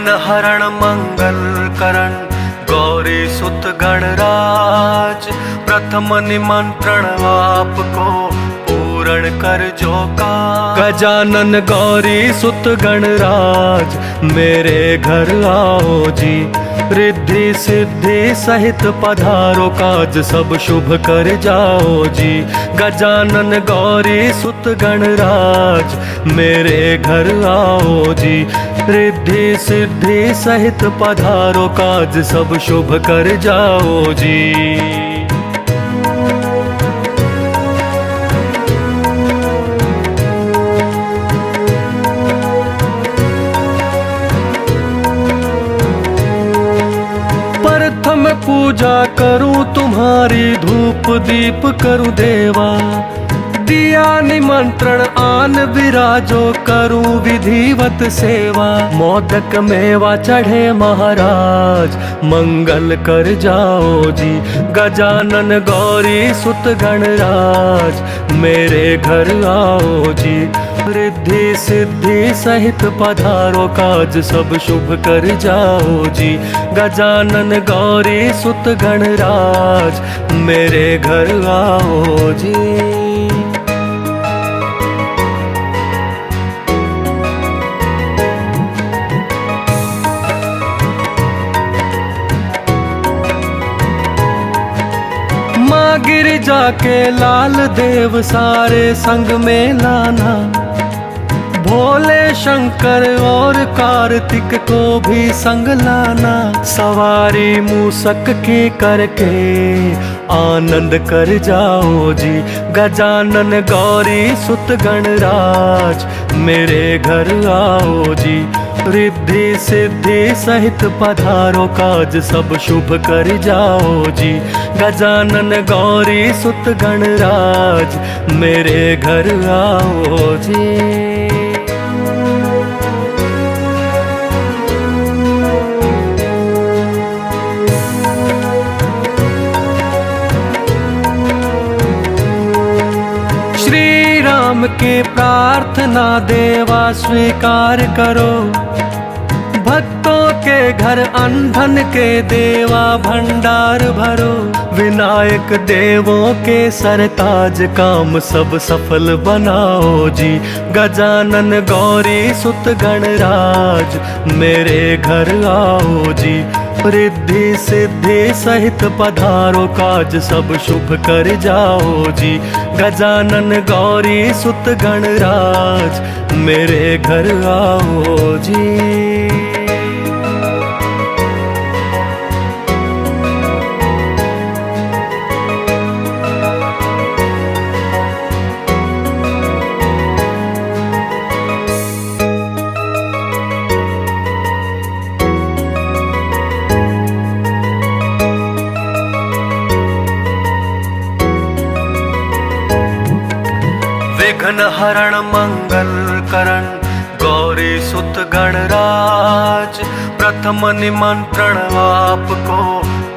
विघ्न हरण मंगल करण गौरी सुत गणराज, प्रथम निमंत्रण आपको पूर्ण कर जो का। गजानन गौरी सुत गणराज मेरे घर आओ जी, रिद्धि सिद्धि सहित पधारो काज सब शुभ कर जाओ जी। गजानन गौरी सुत गणराज मेरे घर आओ जी, रिद्धि सिद्धि सहित पधारो काज सब शुभ कर जाओ जी। प्रथम पूजा करूं तुम्हारी, धूप दीप करूं देवा, दिया निमंत्रण आन विराजो करूं विधिवत सेवा। मोदक मेवा चढ़े महाराज मंगल कर जाओ जी, गजानन गौरी सुत गणराज मेरे घर आओ जी, रिद्धि सिद्धि सहित पधारो काज सब शुभ कर जाओ जी। गजानन गौरी सुत गणराज मेरे घर आओ जी। माँ गिरिजा के लाल देव सारे संग में लाना, भोले शंकर और कार्तिक को भी संग लाना। सवारी मूसक की करके आनंद कर जाओ जी, गजानन गौरी सुत गणराज मेरे घर आओ जी, रिद्धि सिद्धि सहित पधारो काज सब शुभ कर जाओ जी। गजानन गौरी सुत गणराज मेरे घर आओ जी। श्री राम की प्रार्थना देवा स्वीकार करो, भक्तों के घर अंधन के देवा भंडार भरो। विनायक देवों के सरताज काम सब सफल बनाओ जी, गजानन गौरी सुत गणराज मेरे घर आओ जी, रिद्धि सिद्धि सहित पधारो काज सब शुभ कर जाओ जी। गजानन गौरी सुत गणराज मेरे घर आओ जी। विघ्न हरण मंगल करण गौरी सुत गणराज, प्रथम निमंत्रण आपको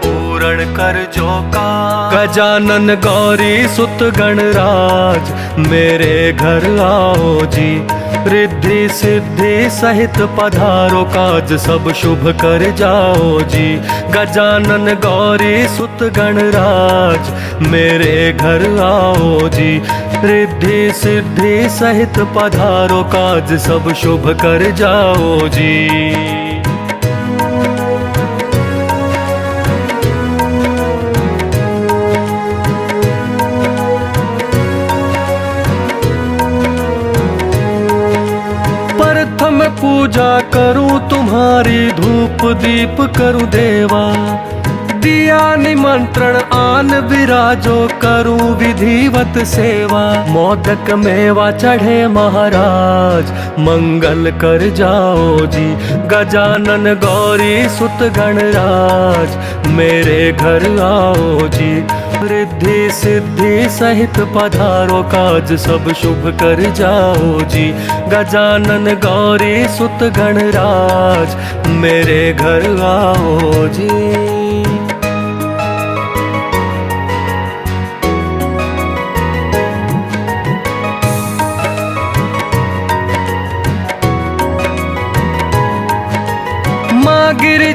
पूर्ण कर जो का। गजानन गौरी सुत गणराज मेरे घर आओ जी, रिद्धि सिद्धि सहित पधारो काज सब शुभ कर जाओ जी। गजानन गौरी सुत गणराज मेरे घर आओ जी, रिद्धि सिद्धि सहित पधारो काज सब शुभ कर जाओ जी। प्रथम पूजा करूं तुम्हारी, धूप दीप करूं देवा, दिया निमंत्रण आन विराजो करूं विधिवत सेवा। मोदक मेवा चढ़े महाराज मंगल कर जाओ जी, गजानन गौरी सुत गणराज मेरे घर आओ जी, रिद्धि सिद्धि सहित पधारो काज सब शुभ कर जाओ जी। गजानन गौरी सुत गणराज मेरे घर आओ जी।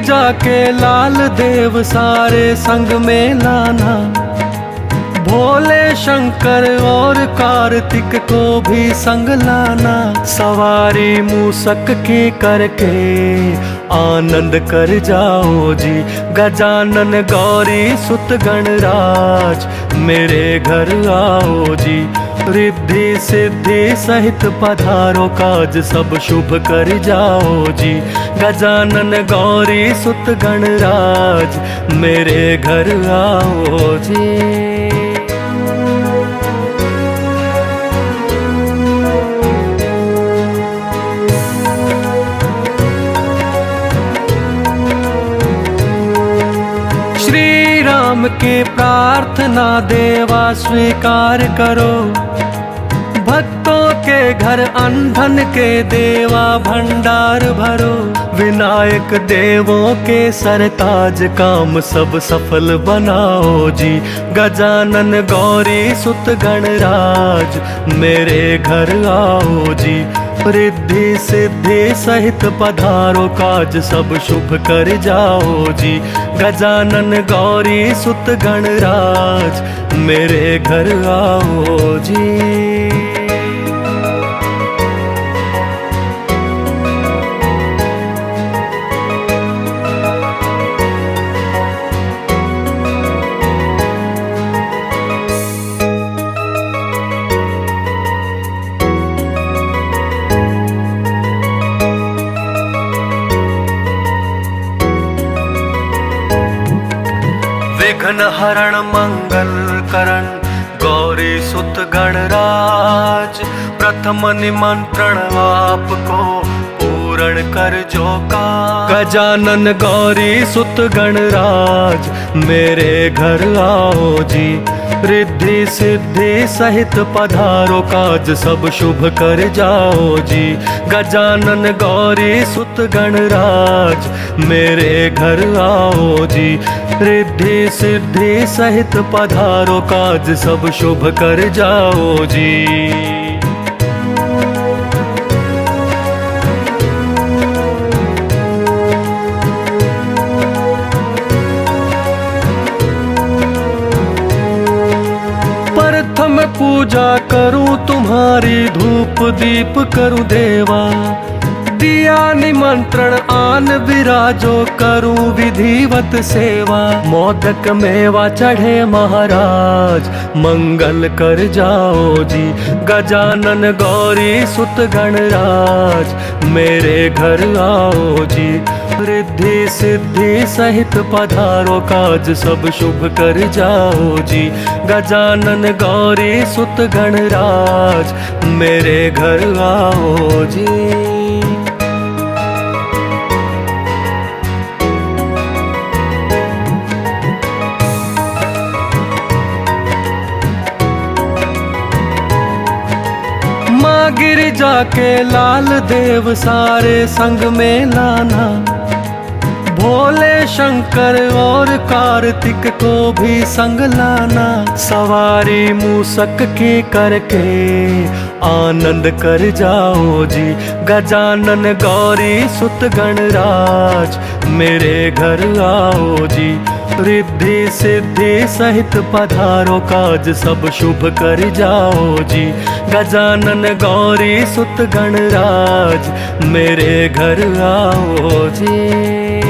जाके लाल देव सारे संग में लाना, भोले शंकर और कार्तिक को भी संग लाना। सवारी मूसक की करके आनंद कर जाओ जी, गजानन गौरी सुत गणराज मेरे घर आओ जी। रिद्धि सिद्धि सहित पधारो, काज सब शुभ कर जाओ जी, गजानन गौरी सुत गणराज मेरे घर आओ जी। श्री राम की प्रार्थना देवा स्वीकार करो, भक्तों के घर अनधन के देवा भंडार भरो। विनायक देवों के सरताज काम सब सफल बनाओ जी, गजानन गौरी सुत गणराज मेरे घर आओ जी। रिद्धि सिद्धि सहित पधारो, काज सब शुभ कर जाओ जी, गजानन गौरी सुत गणराज मेरे घर आओ जी। विघ्न हरण मंगल करण गौरी सुत गणराज, प्रथम निमंत्रण आपको पूर्ण कर जो का। गजानन गौरी सुत गणराज मेरे घर आओ जी, रिद्धि सिद्धि सहित पधारो, काज सब शुभ कर जाओ जी, गजानन गौरी सुत गणराज मेरे घर आओ जी। रिद्धि सिद्धि सहित पधारो, काज सब शुभ कर जाओ जी। प्रथम पूजा करूं तुम्हारी, धूप दीप करूं देवा, दिया निमंत्रण आन विराजो, करूं विधिवत सेवा। मोदक मेवा चढ़े महाराज मंगल कर जाओ जी, गजानन गौरी सुत गणराज मेरे घर आओ जी। रिद्धि सिद्धि सहित पधारो, काज सब शुभ कर जाओ जी, गजानन गौरी सुत गणराज मेरे घर आओ जी। माँ गिरिजा के लाल देव सारे संग में लाना, भोले शंकर और कार्तिक को भी संग लाना। सवारी मूसक की करके आनंद कर जाओ जी, गजानन गौरी सुत गणराज मेरे घर आओ जी। रिद्धि सिद्धि सहित पधारो, काज सब शुभ कर जाओ जी, गजानन गौरी सुत गणराज मेरे घर आओ जी।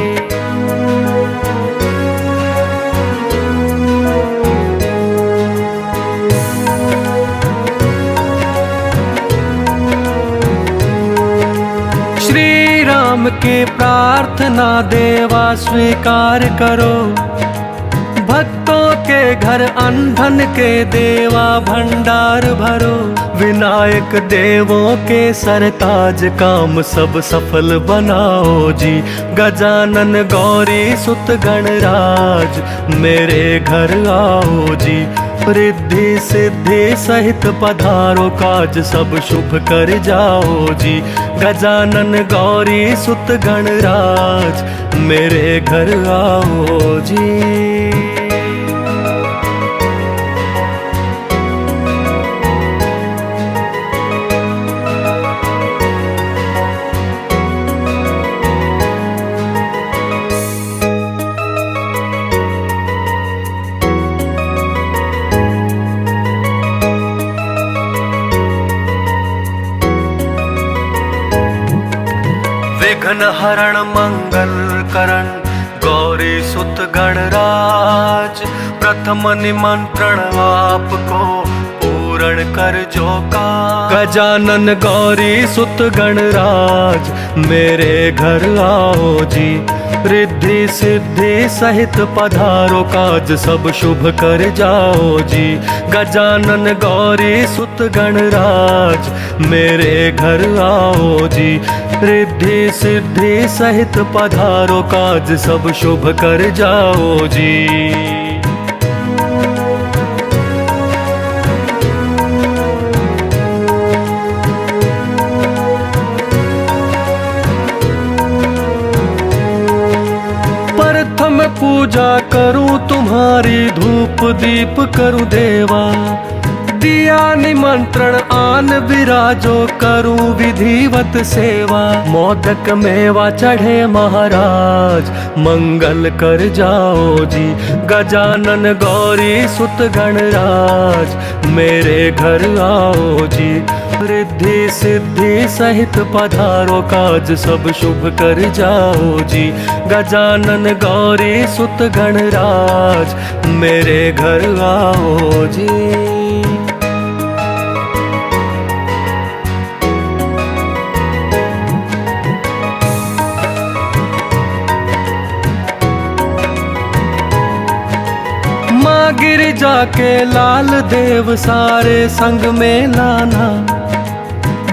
श्री राम की प्रार्थना देवा स्वीकार करो, भक्तों के घर अनधन के देवा भंडार भरो। विनायक देवों के सरताज काम सब सफल बनाओ जी, गजानन गौरी सुत गणराज मेरे घर आओ जी। रिद्धि सिद्धि सहित पधारो, काज सब शुभ कर जाओ जी, गजानन गौरी सुत गणराज मेरे घर आओ जी। विघ्न हरण मंगल करण गौरी सुत गणराज, प्रथम निमंत्रण आपको पूर्ण कर जो का। गजानन गौरी सुत गणराज मेरे घर आओ जी, रिद्धि सिद्धि सहित पधारो काज सब शुभ कर जाओ जी। गजानन गौरी सुत गणराज मेरे घर आओ जी, रिद्धि सिद्धि सहित पधारो काज सब शुभ कर जाओ जी। प्रथम पूजा करूं तुम्हारी, धूप दीप करूं देवा, दिया निमंत्रण आन विराजो करूं विधिवत सेवा। मोदक मेवा चढ़े महाराज मंगल कर जाओ जी, गजानन गौरी सुत गणराज मेरे घर आओ जी, रिद्धि सिद्धि सहित पधारो काज सब शुभ कर जाओ जी। गजानन गौरी सुत गणराज मेरे घर आओ जी। माँ गिरिजा के लाल देव सारे संग में लाना,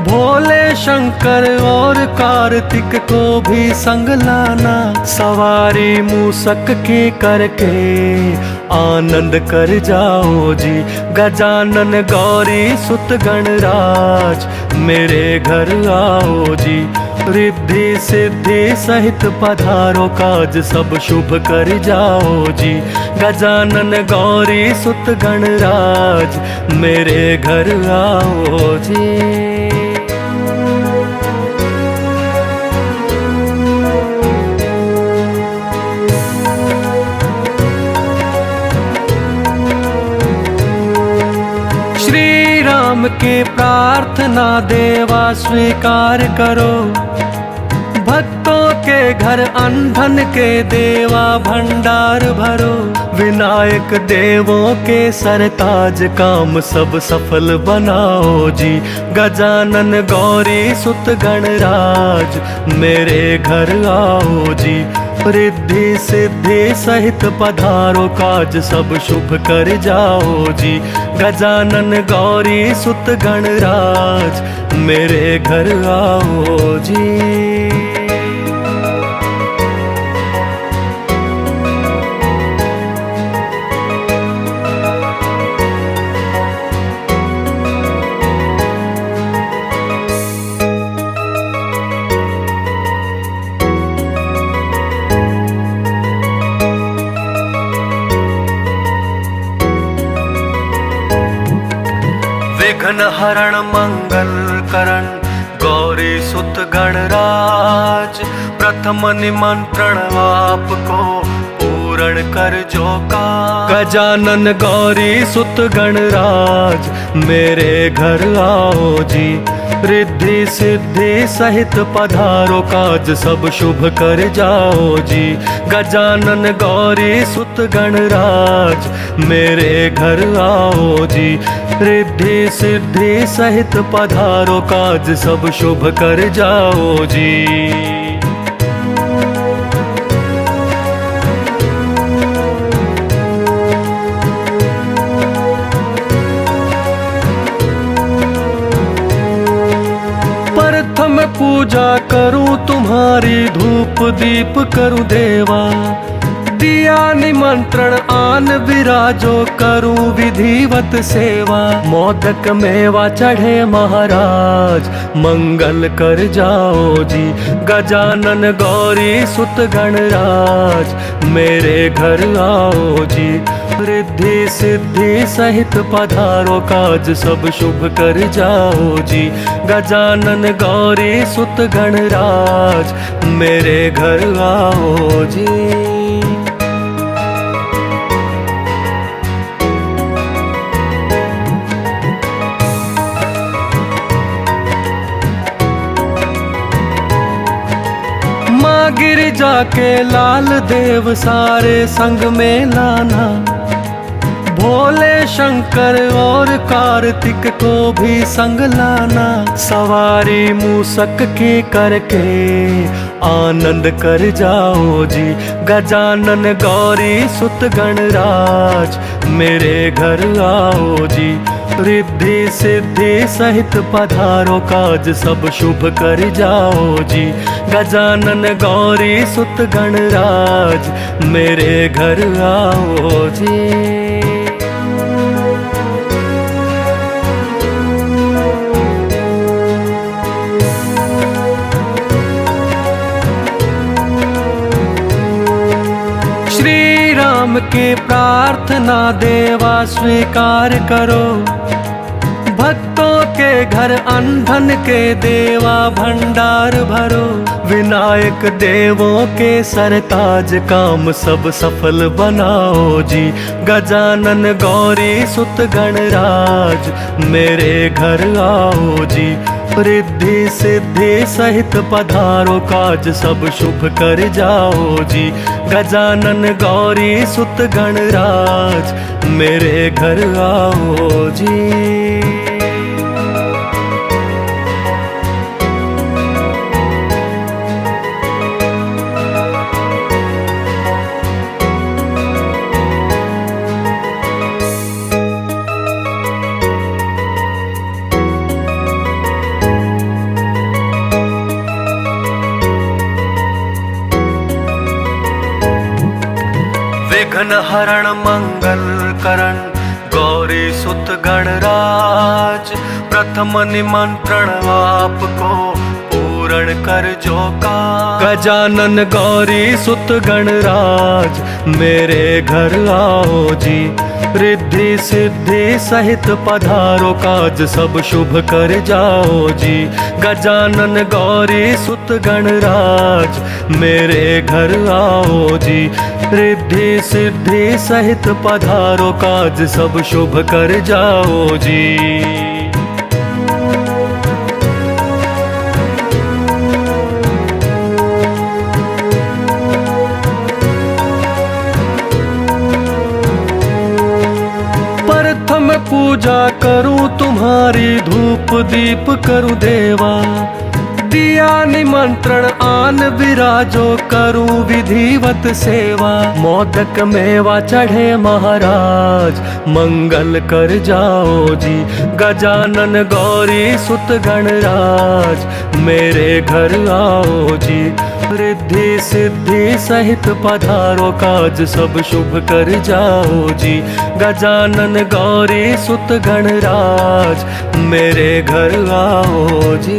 भोले शंकर और कार्तिक को भी संग लाना। सवारी मूसक की करके आनंद कर जाओ जी, गजानन गौरी सुत गणराज मेरे घर आओ जी, रिद्धि सिद्धि सहित पधारो काज सब शुभ कर जाओ जी। गजानन गौरी सुत गणराज मेरे घर आओ जी। श्री राम की प्रार्थना देवा स्वीकार करो, भक्तों के घर अनधन के देवा भंडार भरो। विनायक देवों के सरताज काम सब सफल बनाओ जी, गजानन गौरी सुत गणराज मेरे घर आओ जी, रिद्धि सिद्धि सहित पधारो काज सब शुभ कर जाओ जी। गजानन गौरी सुत गणराज मेरे घर आओ जी। विघ्न हरण मंगल करण गौरी सुत गणराज, प्रथम निमंत्रण आपको पूर्ण कर जो का। गजानन गौरी सुत गणराज मेरे घर आओ जी, रिद्धि सिद्धि सहित पधारो काज सब शुभ कर जाओ जी। गजानन गौरी सुत गणराज मेरे घर आओ जी, रिद्धि सिद्धि सहित पधारो काज सब शुभ कर जाओ जी। प्रथम पूजा करूं तुम्हारी, धूप दीप करूं देवा, दिया निमंत्रण आन विराजो करूं विधिवत सेवा। मोदक मेवा चढ़े महाराज मंगल कर जाओ जी, गजानन गौरी सुत गणराज मेरे घर आओ जी, रिद्धि सिद्धि सहित पधारो काज सब शुभ कर जाओ जी। गजानन गौरी सुत गणराज मेरे घर आओ जी। जाके लाल देव सारे संग में लाना, भोले शंकर और कार्तिक को भी संग लाना। सवारी मूसक की करके आनंद कर जाओ जी, गजानन गौरी सुत गणराज मेरे घर आओ जी। रिद्धि सिद्धि सहित पधारो, काज सब शुभ कर जाओ जी, गजानन गौरी सुत गणराज मेरे घर आओ जी। श्री राम की प्रार्थना देवा स्वीकार करो, भक्तों के घर अनधन के देवा भंडार भरो। विनायक देवों के सरताज काम सब सफल बनाओ जी, गजानन गौरी सुत गणराज मेरे घर आओ जी। रिद्धि सिद्धि सहित पधारो, काज सब शुभ कर जाओ जी, गजानन गौरी सुत गणराज मेरे घर आओ जी। विघ्न हरण मंगल करण गौरी सुत गणराज, प्रथम निमंत्रण आपको पूर्ण कर जो का। गजानन गौरी सुत गणराज मेरे घर आओ जी, रिद्धि सिद्धि सहित पधारो, काज सब शुभ कर जाओ जी, गजानन गौरी सुत गणराज मेरे घर आओ जी। रिद्धि सिद्धि सहित पधारो, काज सब शुभ कर जाओ जी। प्रथम पूजा करूं तुम्हारी, धूप दीप करूं देवा, दिया निमंत्रण आन विराजो, करूं विधिवत सेवा। मोदक मेवा चढ़े महाराज मंगल कर जाओ जी, गजानन गौरी सुत गणराज मेरे घर आओ जी। रिद्धि सिद्धि सहित पधारो, काज सब शुभ कर जाओ जी, गजानन गौरी सुत गणराज मेरे घर आओ जी।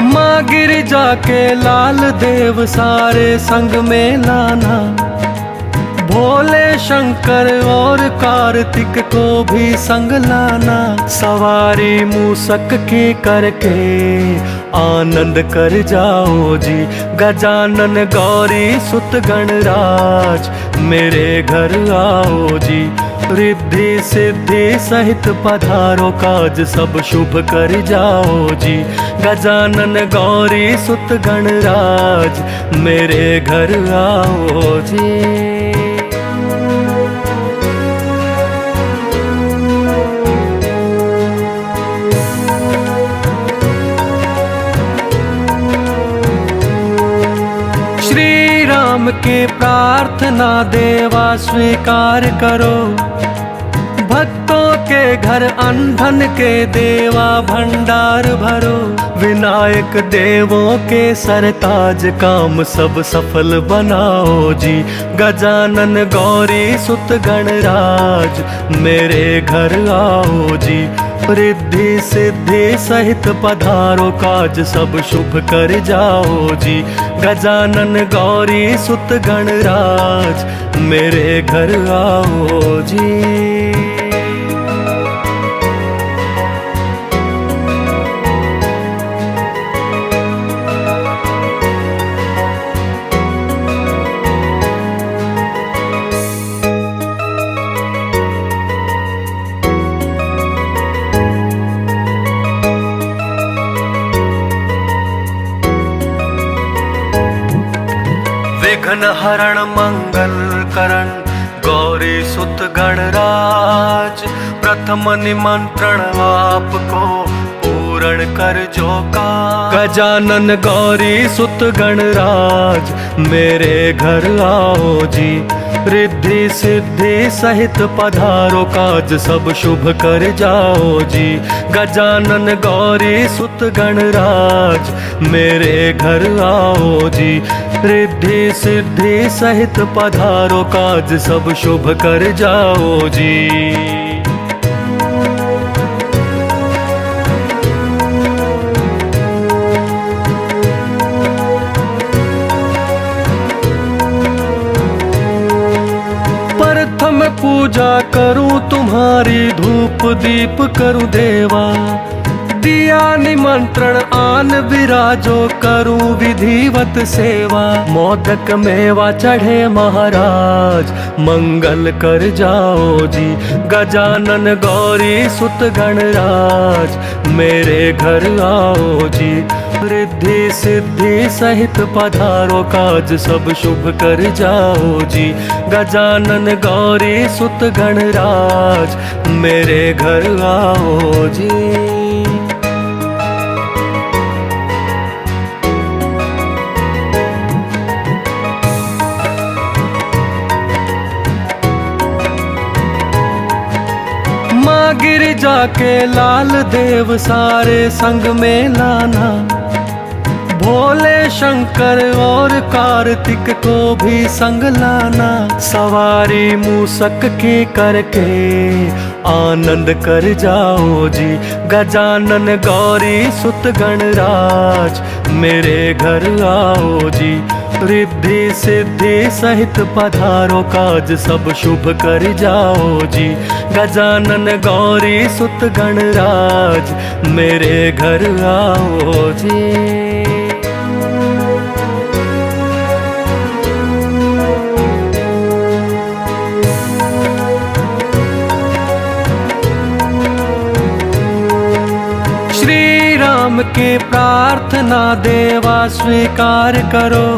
माँ गिरिजा के लाल देव सारे संग में लाना, भोले शंकर और कार्तिक को भी संग लाना। सवारी मूसक की करके आनंद कर जाओ जी, गजानन गौरी सुत गणराज मेरे घर आओ जी। रिद्धि सिद्धि सहित पधारो, काज सब शुभ कर जाओ जी, गजानन गौरी सुत गणराज मेरे घर आओ जी। श्री राम की प्रार्थना देवा स्वीकार करो, भक्तों के घर अनधन के देवा भंडार भरो। विनायक देवों के सरताज काम सब सफल बनाओ जी, गजानन गौरी सुत गणराज मेरे घर आओ जी। रिद्धि सिद्धि सहित पधारो, काज सब शुभ कर जाओ जी, गजानन गौरी सुत गणराज मेरे घर आओ जी। विघ्न हरण मंगल करण गौरी सुत गणराज, प्रथम निमंत्रण आपको पूर्ण कर जो का। गजानन गौरी सुत गणराज मेरे घर आओ जी, रिद्धि सिद्धि सहित पधारो काज सब शुभ कर जाओ जी। गजानन गौरी सुत गणराज मेरे घर आओ जी, रिद्धि सिद्धि सहित पधारो काज सब शुभ कर जाओ जी। प्रथम पूजा करूं तुम्हारी, धूप दीप करूं देवा, दिया निमंत्रण आन विराजो करूं विधिवत सेवा। मोदक मेवा चढ़े महाराज मंगल कर जाओ जी, गजानन गौरी सुत गणराज मेरे घर आओ जी, रिद्धि सिद्धि सहित पधारो काज सब शुभ कर जाओ जी। गजानन गौरी सुत गणराज मेरे घर आओ जी। माँ गिरिजा के लाल देव सारे संग में लाना, भोले शंकर और कार्तिक को भी संग लाना। सवारी मूसक की करके आनंद कर जाओ जी, गजानन गौरी सुत गणराज मेरे घर आओ जी, रिद्धि सिद्धि सहित पधारो काज सब शुभ कर जाओ जी। गजानन गौरी सुत गणराज मेरे घर आओ जी। श्री राम की प्रार्थना देवा स्वीकार करो,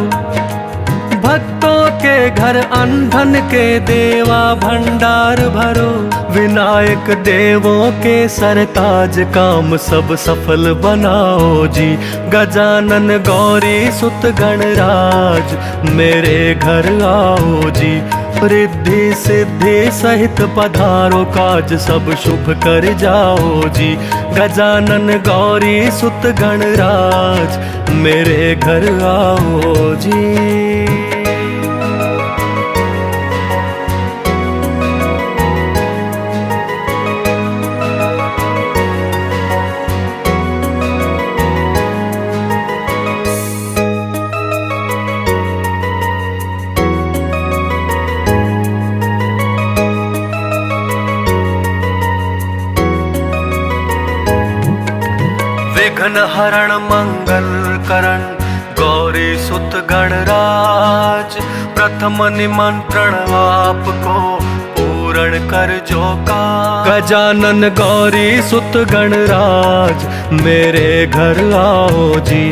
भक्तों के घर अंधन के देवा भंडार भरो। विनायक देवों के सरताज काम सब सफल बनाओ जी, गजानन गौरी सुत गणराज मेरे घर आओ जी, रिद्धि सिद्धि सहित पधारो काज सब शुभ कर जाओ जी। गजानन गौरी सुत गणराज मेरे घर आओ जी। विघ्न हरण मंगल करण गौरी सुत गणराज, प्रथम निमंत्रण आपको पूर्ण कर जो का। गजानन गौरी सुत गणराज मेरे घर आओ जी,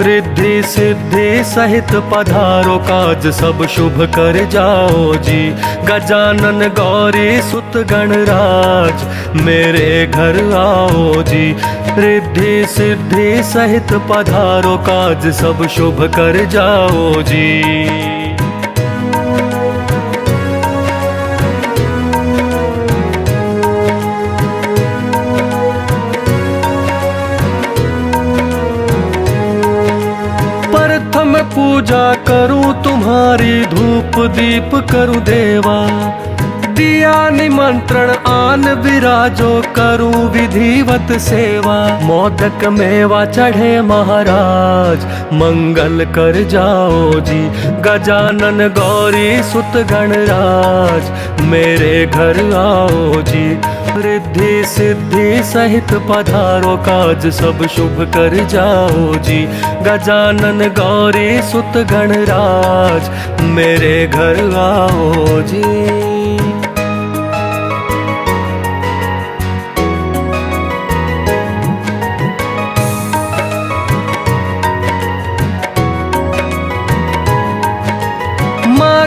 रिद्धि सिद्धि सहित पधारो काज सब शुभ कर जाओ जी। गजानन गौरी सुत गणराज मेरे घर आओ जी, रिद्धि सिद्धि सहित पधारो काज सब शुभ कर जाओ जी। प्रथम पूजा करूं तुम्हारी, धूप दीप करूं देवा, दिया निमंत्रण आन विराजो करूं विधिवत सेवा। मोदक मेवा चढ़े महाराज मंगल कर जाओ जी, गजानन गौरी सुत गणराज मेरे घर आओ जी, रिद्धि सिद्धि सहित पधारो काज सब शुभ कर जाओ जी। गजानन गौरी सुत गणराज मेरे घर आओ जी।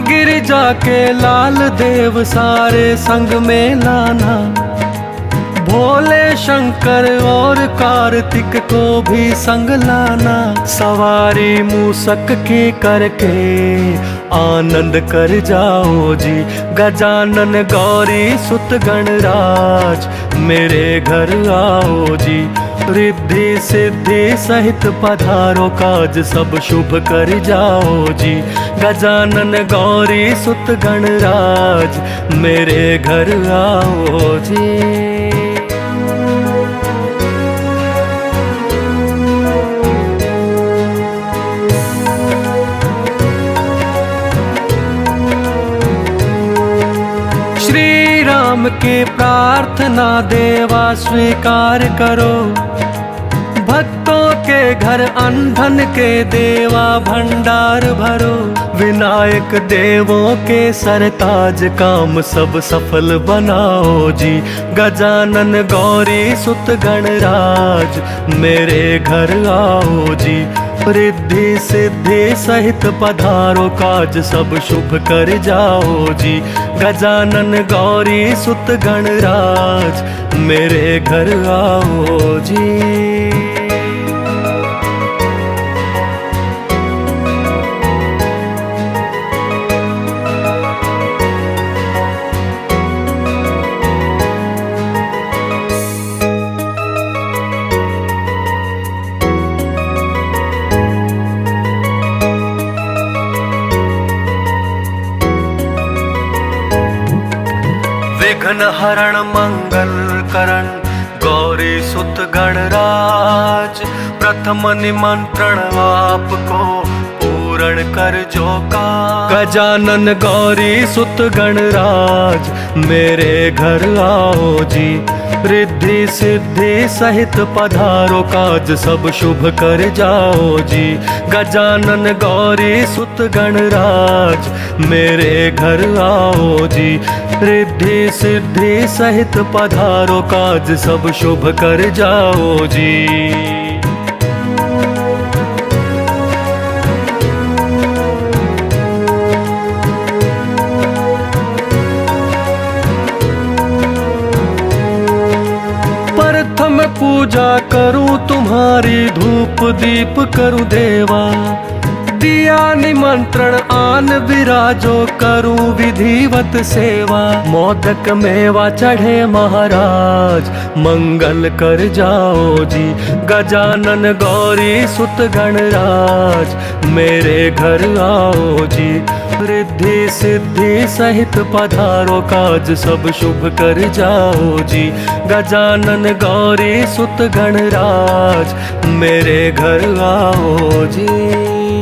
गिरिजा के लाल देव सारे संग में लाना, भोले शंकर और कार्तिक को भी संग लाना। सवारी मूसक की करके आनंद कर जाओ जी, गजानन गौरी सुत गणराज मेरे घर आओ जी। रिद्धि सिद्धि सहित पधारो, काज सब शुभ कर जाओ जी, गजानन गौरी सुत गणराज मेरे घर आओ जी। श्री राम की प्रार्थना देवा स्वीकार करो, भक्तों के घर अंधन के देवा भंडार भरो। विनायक देवों के सरताज काम सब सफल बनाओ जी, गजानन गौरी सुत गणराज मेरे घर आओ जी। रिद्धि सिद्धि सहित पधारो, काज सब शुभ कर जाओ जी, गजानन गौरी सुत गणराज मेरे घर आओ जी। विघ्न हरण मंगल करण गौरी सुत गणराज, प्रथम निमंत्रण आपको पूर्ण कर जो का। गजानन गौरी सुत गणराज मेरे घर आओ जी, रिद्धि सिद्धि सहित पधारो, काज सब शुभ कर जाओ जी, गजानन गौरी सुत गणराज मेरे घर आओ जी। रिद्धि सिद्धि सहित पधारो, काज सब शुभ कर जाओ जी। प्रथम पूजा करूं तुम्हारी, धूप दीप करूं देवा, दिया निमंत्रण आन विराजो, करूं विधिवत सेवा। मोदक मेवा चढ़े महाराज मंगल कर जाओ जी, गजानन गौरी सुत गणराज मेरे घर आओ जी। रिद्धि सिद्धि सहित पधारो, काज सब शुभ कर जाओ जी, गजानन गौरी सुत गणराज मेरे घर आओ जी।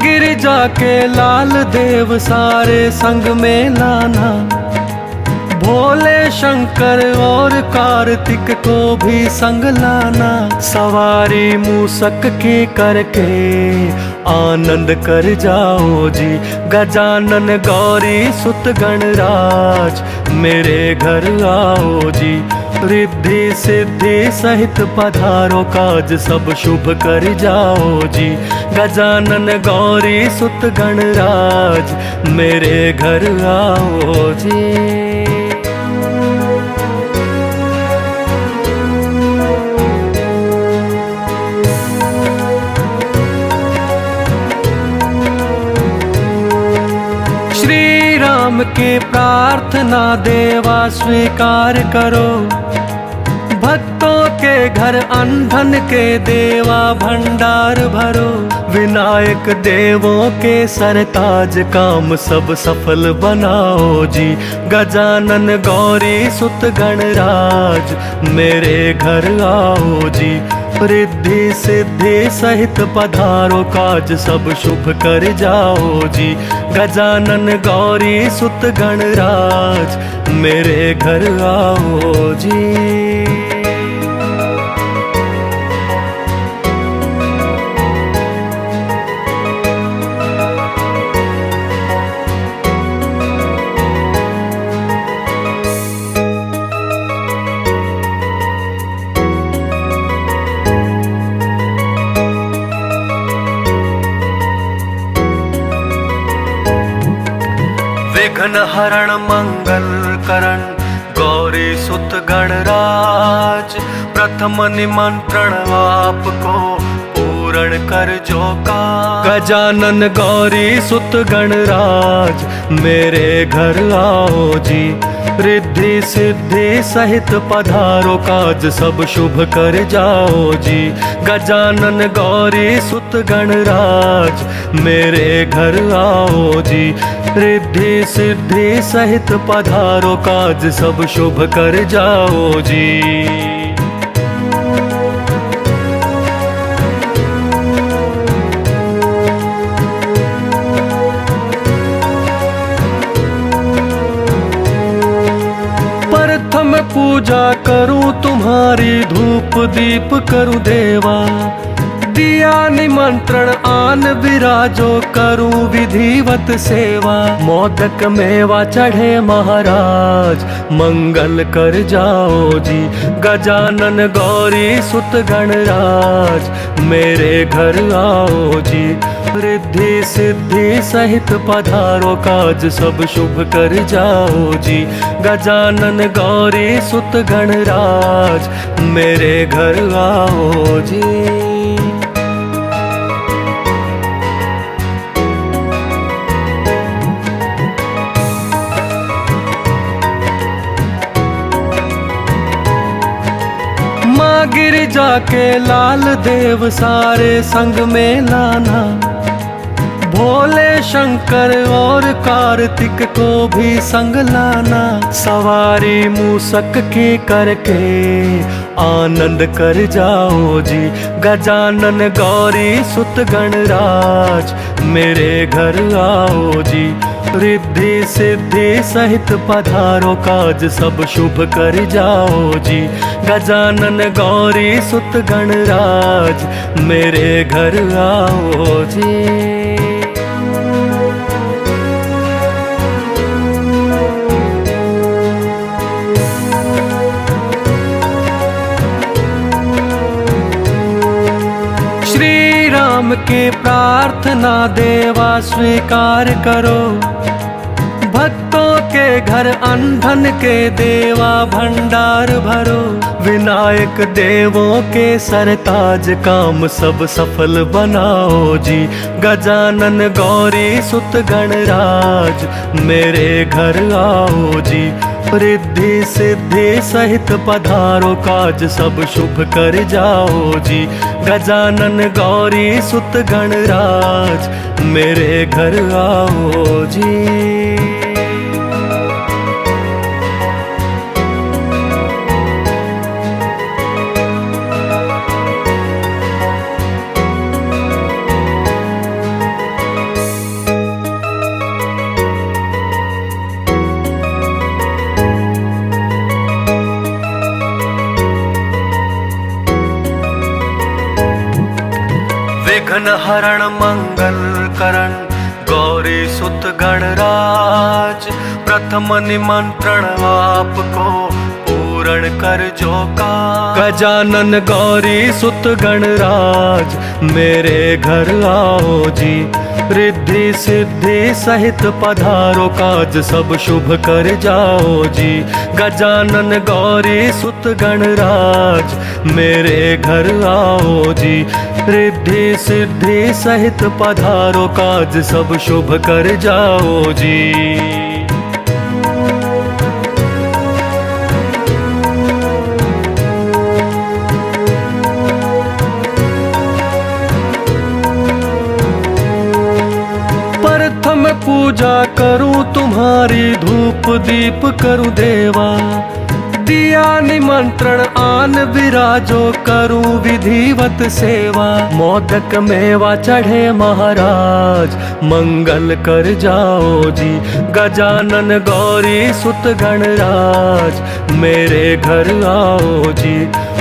गिरिजा के लाल देव सारे संग में लाना, भोले शंकर और कार्तिक को भी संग लाना। सवारी मूसक की करके आनंद कर जाओ जी, गजानन गौरी सुत गणराज मेरे घर आओ जी। रिद्धि सिद्धि सहित पधारो, काज सब शुभ कर जाओ जी, गजानन गौरी सुत गणराज मेरे घर आओ जी। श्री राम की प्रार्थना देवा स्वीकार करो, भक्तों के घर अंधन के देवा भंडार भरो। विनायक देवों के सरताज काम सब सफल बनाओ जी, गजानन गौरी सुत गणराज मेरे घर आओ जी। रिद्धि सिद्धि सहित पधारो, काज सब शुभ कर जाओ जी, गजानन गौरी सुत गणराज मेरे घर आओ जी। विघ्न हरण मंगल करण गौरी सुत गणराज, प्रथम निमंत्रण आपको पूर्ण कर जो का। गजानन गौरी सुत गणराज मेरे घर आओ जी, रिद्धि सिद्धि सहित पधारो काज सब शुभ कर जाओ जी। गजानन गौरी सुत गणराज मेरे घर आओ जी, रिद्धि सिद्धि सहित पधारो काज सब शुभ कर जाओ जी। प्रथम पूजा करूं तुम्हारी, धूप दीप करूं देवा, दिया निमंत्रण आन विराजो करूं विधिवत सेवा। मोदक मेवा चढ़े महाराज मंगल कर जाओ जी, गजानन गौरी सुत गणराज मेरे घर आओ जी, रिद्धि सिद्धि सहित पधारो काज सब शुभ कर जाओ जी। गजानन गौरी सुत गणराज मेरे घर आओ जी। माँ गिरिजा के लाल देव सारे संग में लाना, भोले शंकर और कार्तिक को भी संग लाना। सवारी मूसक की करके आनंद कर जाओ जी, गजानन गौरी सुत गणराज मेरे घर आओ जी, रिद्धि सिद्धि सहित पधारो काज सब शुभ कर जाओ जी। गजानन गौरी सुत गणराज मेरे घर आओ जी। श्री राम की प्रार्थना देवा स्वीकार करो, भक्तों के घर अनधन के देवा भंडार भरो। विनायक देवों के सरताज काम सब सफल बनाओ जी, गजानन गौरी सुत गणराज मेरे घर आओ जी, रिद्धि सिद्धि सहित पधारो काज सब शुभ कर जाओ जी। गजानन गौरी सुत गणराज मेरे घर आओ जी। विघ्न हरण मंगल करण गौरी सुत गणराज, प्रथम निमंत्रण आपको पूर्ण कर जो का। गजानन गौरी सुत गणराज मेरे घर आओ जी, रिद्धि सिद्धि सहित पधारो काज सब शुभ कर जाओ जी। गजानन गौरी सुत गणराज मेरे घर आओ जी, रिद्धि सिद्धि सहित पधारो काज सब शुभ कर जाओ जी। प्रथम पूजा करूं तुम्हारी, धूप दीप करूं देवा, दिया निमंत्रण आन विराजो करूं विधिवत सेवा। मोदक मेवा चढ़े महाराज मंगल कर जाओ जी, गजानन गौरी सुत गणराज मेरे घर आओ जी,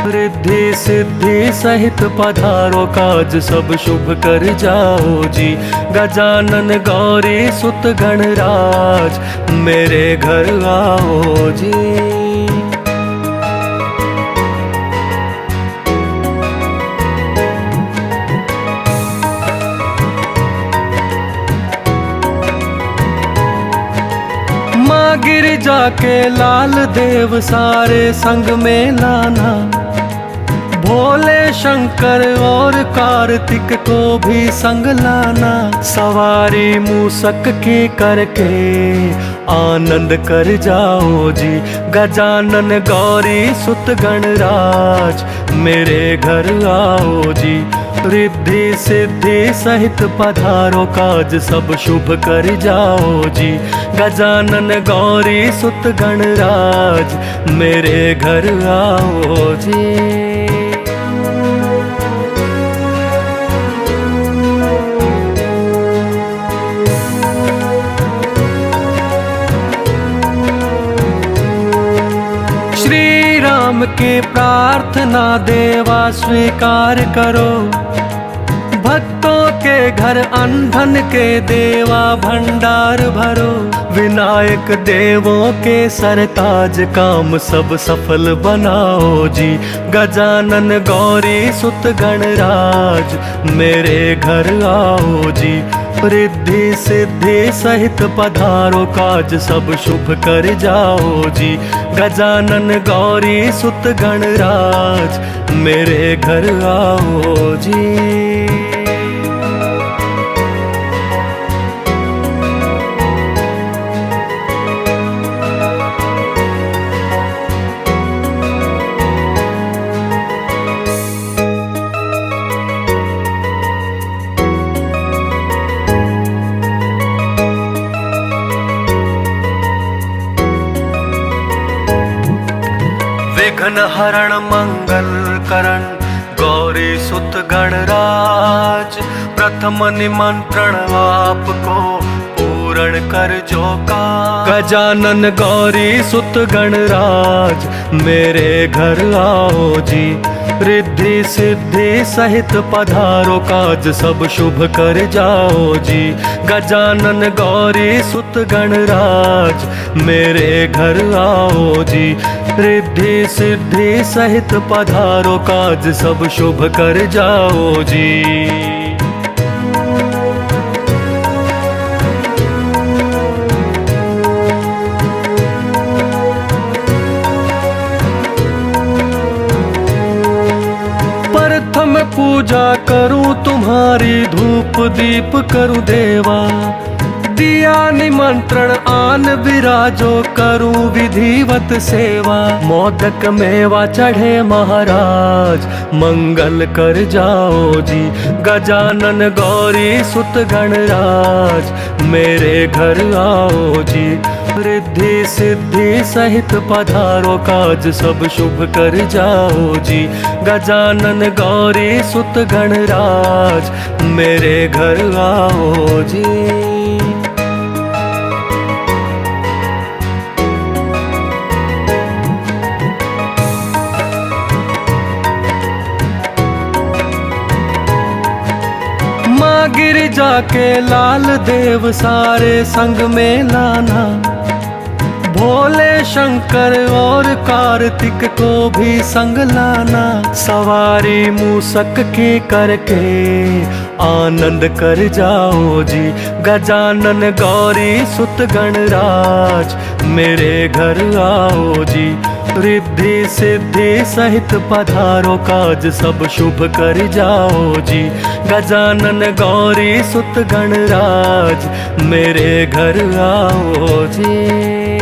रिद्धि सिद्धि सहित पधारो काज सब शुभ कर जाओ जी। गजानन गौरी सुत गणराज मेरे घर आओ जी। गिरिजा के लाल देव सारे संग में लाना, भोले शंकर और कार्तिक को भी संग लाना। सवारी मूसक की करके आनंद कर जाओ जी, गजानन गौरी सुत गणराज मेरे घर आओ जी। रिद्धि सिद्धि सहित पधारो, काज सब शुभ कर जाओ जी। गजानन गौरी सुत गणराज मेरे घर आओ जी। श्री राम की प्रार्थना देवा स्वीकार करो, भक्तों के घर अनधन के देवा भंडार भरो। विनायक देवों के सरताज काम सब सफल बनाओ जी। गजानन गौरी सुत गणराज मेरे घर आओ जी। रिद्धि सिद्धि सहित पधारो, काज सब शुभ कर जाओ जी। गजानन गौरी सुत गणराज मेरे घर आओ जी। विघ्न हरण मंगल करण गौरी सुत गणराज, प्रथम निमंत्रण आपको पूर्ण कर जो का। गजानन गौरी सुत गणराज मेरे घर आओ जी। रिद्धि सिद्धि सहित पधारो, काज सब शुभ कर जाओ जी। गजानन गौरी सुत गणराज मेरे घर आओ जी। रिद्धि सिद्धि सहित पधारो, काज सब शुभ कर जाओ जी। प्रथम पूजा करूं तुम्हारी, धूप दीप करूं देवा। दिया निमंत्रण आन विराजो, करूं विधिवत सेवा। मोदक मेवा चढ़े महाराज, मंगल कर जाओ जी। गजानन गौरी सुत गणराज मेरे घर आओ जी। रिद्धि सिद्धि सहित पधारो, काज सब शुभ कर जाओ जी। गजानन गौरी सुत गणराज मेरे घर आओ जी। माँ गिरिजा के लाल देव सारे संग में लाना, भोले शंकर और कार्तिक को भी संग लाना। सवारी मूसक की करके आनंद कर जाओ जी। गजानन गौरी सुत गणराज मेरे घर आओ जी। रिद्धि सिद्धि सहित पधारो, काज सब शुभ कर जाओ जी। गजानन गौरी सुत गणराज मेरे घर आओ जी।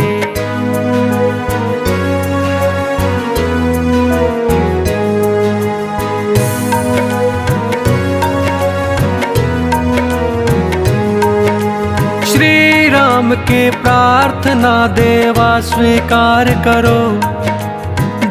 श्री राम की प्रार्थना देवा स्वीकार करो,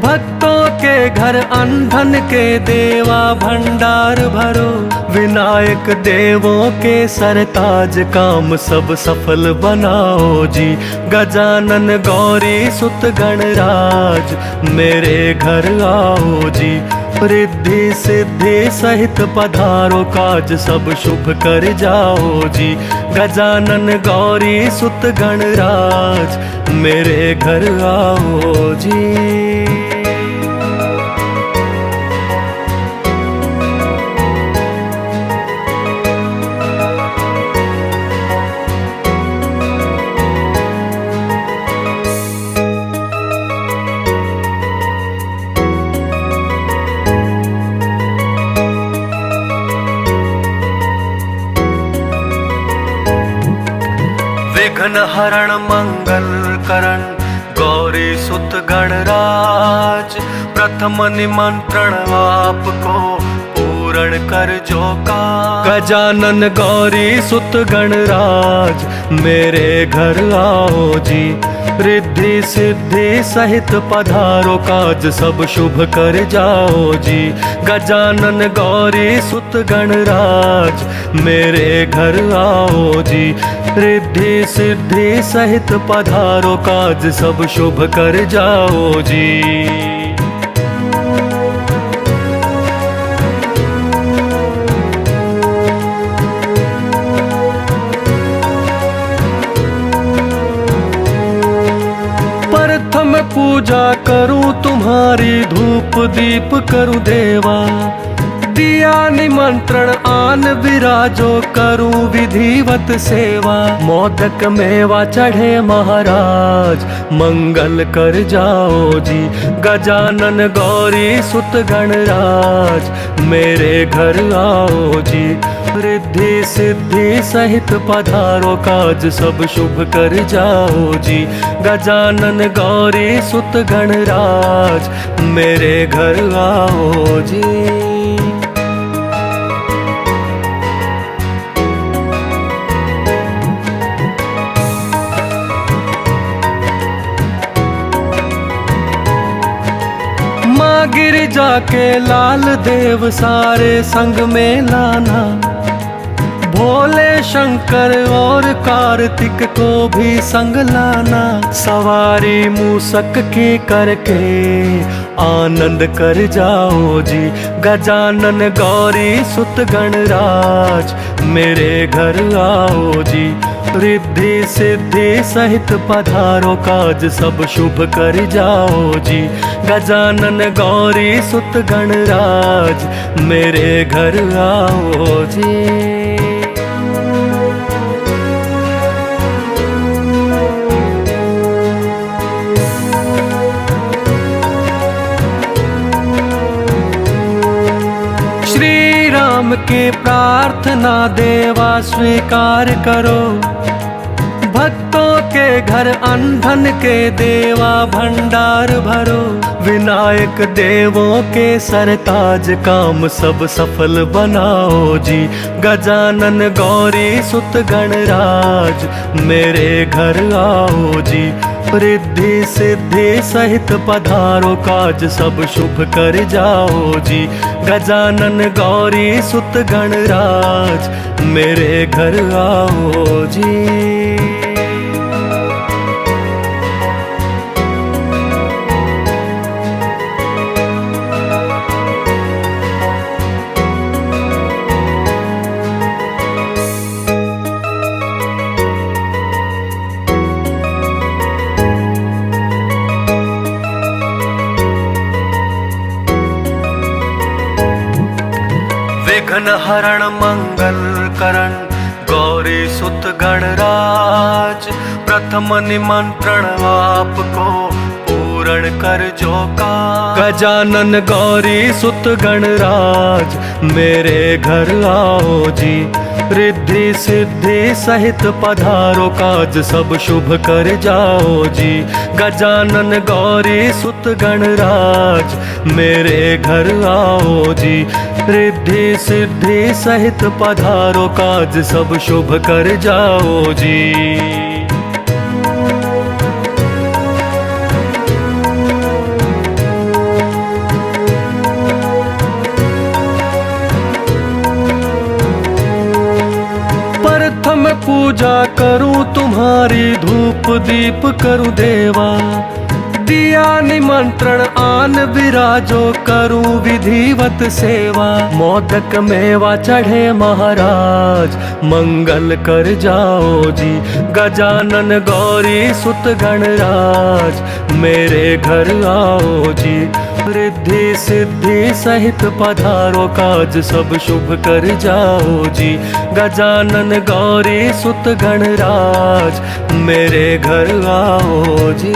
भक्तों के घर अनधन के देवा भंडार भरो। विनायक देवों के सरताज काम सब सफल बनाओ जी। गजानन गौरी सुत गणराज मेरे घर आओ जी। रिद्धि सिद्धि सहित पधारो, काज सब शुभ कर जाओ जी। गजानन गौरी सुत गणराज मेरे घर आओ जी। विघ्न हरण मंगल करण गौरी सुत गणराज, प्रथम निमंत्रण आपको पूर्ण कर जो का। गजानन गौरी सुत गणराज मेरे घर आओ जी, रिद्धि सिद्धि सहित पधारो काज सब शुभ कर जाओ जी। गजानन गौरी सुत गणराज मेरे घर आओ जी, रिद्धि सिद्धि सहित पधारो काज सब शुभ कर जाओ जी। प्रथम पूजा करूं तुम्हारी, धूप दीप करूं देवा, दिया निमंत्रण आन विराजो करूं विधिवत सेवा। मोदक मेवा चढ़े महाराज मंगल कर जाओ जी, गजानन गौरी सुत गणराज मेरे घर आओ जी, रिद्धि सिद्धि सहित पधारो काज सब शुभ कर जाओ जी। गजानन गौरी सुत गणराज मेरे घर आओ जी। माँ गिरिजा के लाल देव सारे संग में लाना, भोले शंकर और कार्तिक को भी संग लाना। सवारी मूसक की करके आनंद कर जाओ जी, गजानन गौरी सुत गणराज मेरे घर आओ जी, रिद्धि सिद्धि सहित पधारो काज सब शुभ कर जाओ जी। गजानन गौरी सुत गणराज मेरे घर आओ जी। श्री राम की प्रार्थना देवा स्वीकार करो, भक्तों के घर अनधन के देवा भंडार भरो। विनायक देवों के सरताज काम सब सफल बनाओ जी, गजानन गौरी सुत गणराज मेरे घर आओ जी, रिद्धि सिद्धि सहित पधारो काज सब शुभ कर जाओ जी। गजानन गौरी सुत गणराज मेरे घर आओ जी। विघ्न हरण मंगल करण गौरी सुत गणराज, प्रथम निमंत्रण आपको पूर्ण कर जो का। गजानन गौरी सुत गणराज मेरे घर आओ जी, रिद्धि सिद्धि सहित पधारो काज सब शुभ कर जाओ जी। गजानन गौरी सुत गणराज मेरे घर आओ जी, रिद्धि सिद्धि सहित पधारो काज सब शुभ कर जाओ जी। प्रथम पूजा करूं तुम्हारी, धूप दीप करूं देवा, दिया निमंत्रण आन विराजो करूं विधिवत सेवा। मोदक मेवा चढ़े महाराज मंगल कर जाओ जी, गजानन गौरी सुत गणराज मेरे घर आओ जी, रिद्धि सिद्धि सहित पधारो काज सब शुभ कर जाओ जी। गजानन गौरी सुत गणराज मेरे घर आओ जी।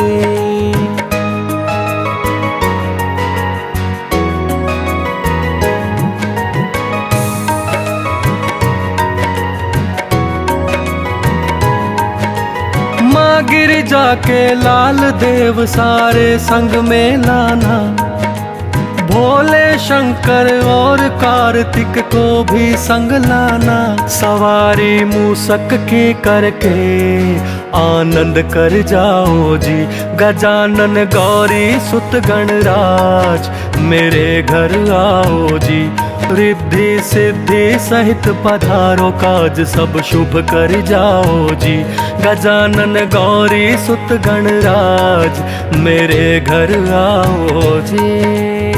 गिरिजा के लाल देव सारे संग में लाना, भोले शंकर और कार्तिक को भी संग लाना। सवारी मूसक की करके आनंद कर जाओ जी, गजानन गौरी सुत गणराज मेरे घर आओ जी। रिद्धि सिद्धि सहित पधारो, काज सब शुभ कर जाओ जी, गजानन गौरी सुत गणराज मेरे घर आओ जी।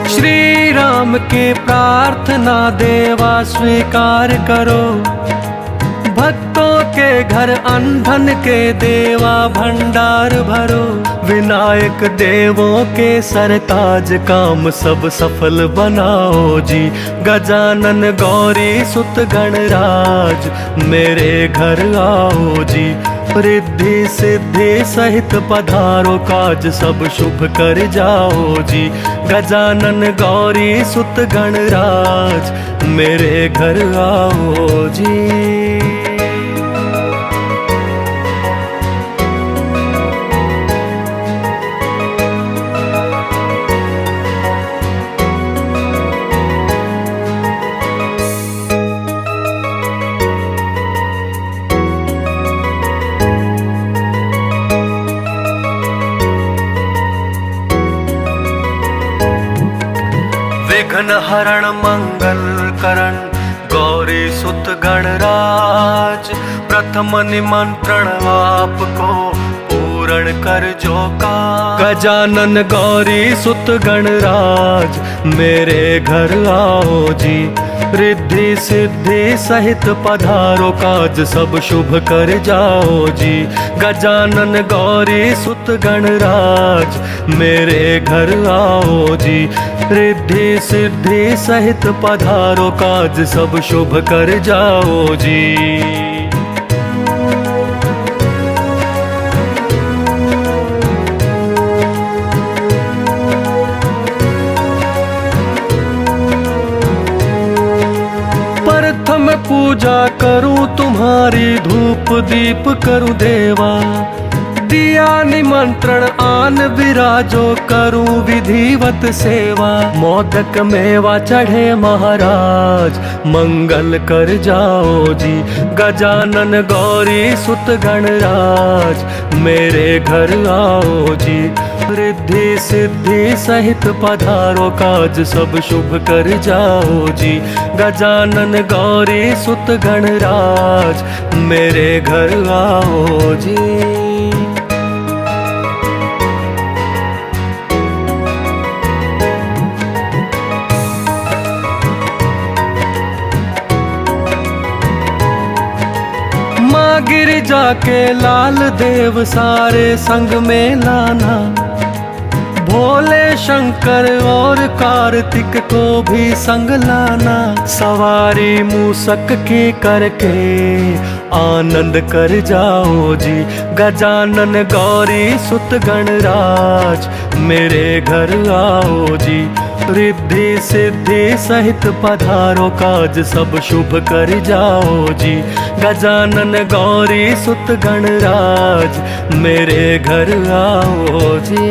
श्री राम की प्रार्थना देवा स्वीकार करो, भक्तों के घर अनधन के देवा भंडार भरो। विनायक देवों के सरताज काम सब सफल बनाओ जी, गजानन गौरी सुत गणराज मेरे घर आओ जी। रिद्धि सिद्धि सहित पधारो, काज सब शुभ कर जाओ जी, गजानन गौरी सुत गणराज मेरे घर आओ जी। विघ्न हरण मंगल करण गौरी सुत गणराज, प्रथम निमंत्रण आपको पूर्ण कर जो का। गजानन गौरी सुत गणराज मेरे घर आओ जी, रिद्धि सिद्धि सहित पधारो, काज सब शुभ कर जाओ जी, गजानन गौरी सुत गणराज मेरे घर आओ जी। रिद्धि सिद्धि सहित पधारो, काज सब शुभ कर जाओ जी। प्रथम पूजा करूं तुम्हारी, धूप दीप करूं देवा, दिया निमंत्रण आन विराजो, करूं विधिवत सेवा। मोदक मेवा चढ़े महाराज मंगल कर जाओ जी, गजानन गौरी सुत गणराज मेरे घर आओ जी। रिद्धि सिद्धि सहित पधारो, काज सब शुभ कर जाओ जी, गजानन गौरी सुत गणराज मेरे घर आओ जी। गिरिजा के लाल देव सारे संग में लाना, भोले शंकर और कार्तिक को भी संग लाना। सवारी मूसक की करके आनंद कर जाओ जी, गजानन गौरी सुत गणराज मेरे घर आओ जी। रिद्धि सिद्धि सहित पधारो, काज सब शुभ कर जाओ जी, गजानन गौरी सुत गणराज मेरे घर आओ जी।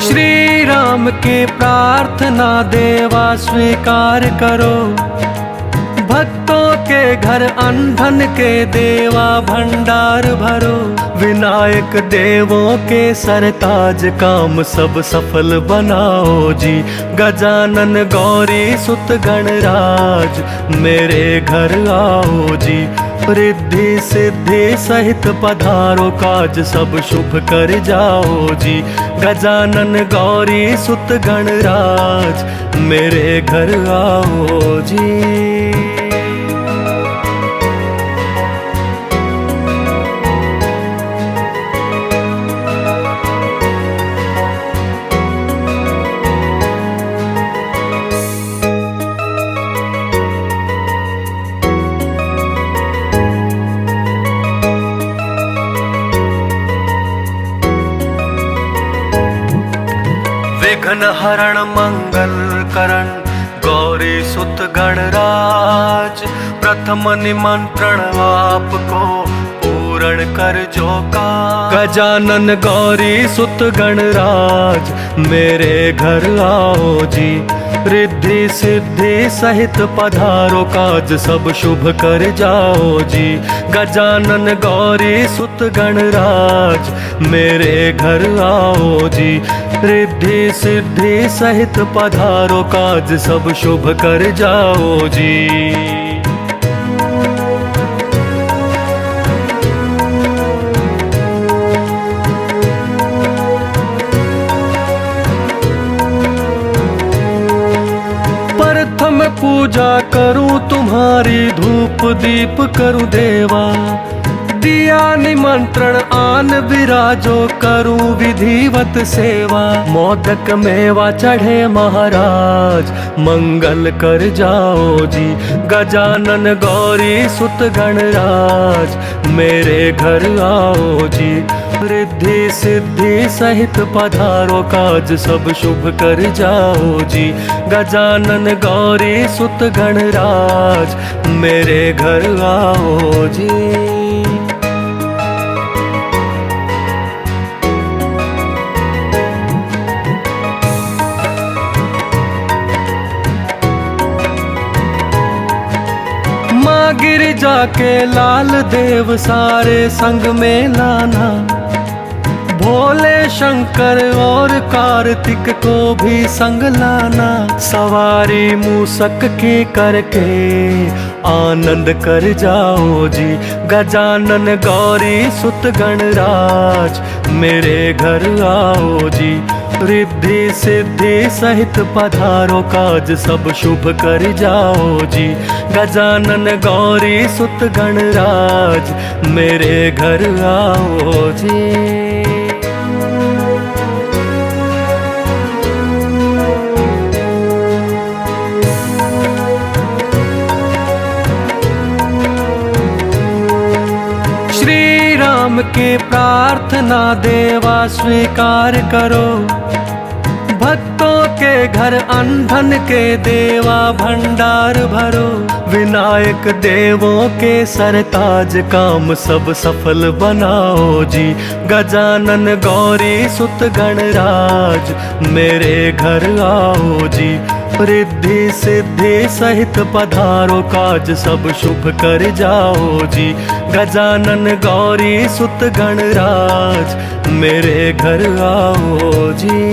श्री राम की प्रार्थना देवा स्वीकार करो, भक्तों के घर अनधन के देवा भंडार भरो। विनायक देवों के सरताज काम सब सफल बनाओ जी, गजानन गौरी सुत गणराज मेरे घर आओ जी। रिद्धि सिद्धि सहित पधारो, काज सब शुभ कर जाओ जी, गजानन गौरी सुत गणराज मेरे घर आओ जी। विघ्न हरण मंगल करण गौरी सुत गणराज, प्रथम निमंत्रण आपको पूर्ण कर जो का। गजानन गौरी सुत गणराज मेरे घर आओ जी, रिद्धि सिद्धि सहित पधारो काज सब शुभ कर जाओ जी। गजानन गौरी सुत गणराज मेरे घर आओ जी, रिद्धि सिद्धि सहित पधारो काज सब शुभ कर जाओ जी। प्रथम पूजा करूं तुम्हारी, धूप दीप करूं देवा, दिया निमंत्रण आन विराजो करूं विधिवत सेवा। मोदक मेवा चढ़े महाराज मंगल कर जाओ जी, गजानन गौरी सुत गणराज मेरे घर आओ जी, रिद्धि सिद्धि सहित पधारो काज सब शुभ कर जाओ जी। गजानन गौरी सुत गणराज मेरे घर आओ जी। माँ गिरिजा के लाल देव सारे संग में लाना, भोले शंकर और कार्तिक को भी संग लाना। सवारी मूसक की करके आनंद कर जाओ जी, गजानन गौरी सुत गणराज मेरे घर आओ जी, रिद्धि सिद्धि सहित पधारो काज सब शुभ कर जाओ जी। गजानन गौरी सुत गणराज मेरे घर आओ जी। श्री राम की प्रार्थना देवा स्वीकार करो, भक्तों के घर अंधन के देवा भंडार भरो। विनायक देवों के सरताज काम सब सफल बनाओ जी, गजानन गौरी सुत गणराज मेरे घर आओ जी, रिद्धि सिद्धि सहित पधारो काज सब शुभ कर जाओ जी। गजानन गौरी सुत गणराज मेरे घर आओ जी।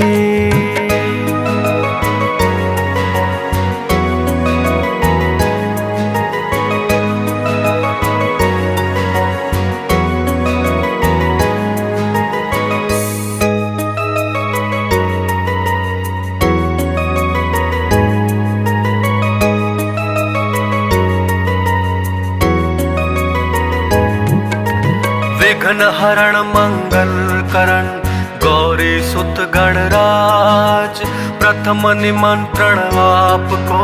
विघ्न हरण मंगल करण गौरी सुत गणराज, प्रथम निमंत्रण आपको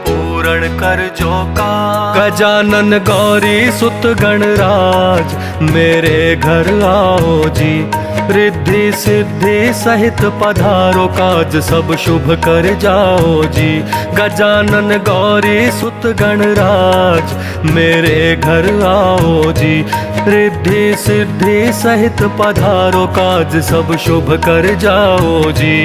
पूर्ण कर जो का। गजानन गौरी सुत गणराज मेरे घर आओ जी, रिद्धि सिद्धि सहित पधारो काज सब शुभ कर जाओ जी। गजानन गौरी सुत गणराज मेरे घर आओ जी, रिद्धि सिद्धि सहित पधारो काज सब शुभ कर जाओ जी।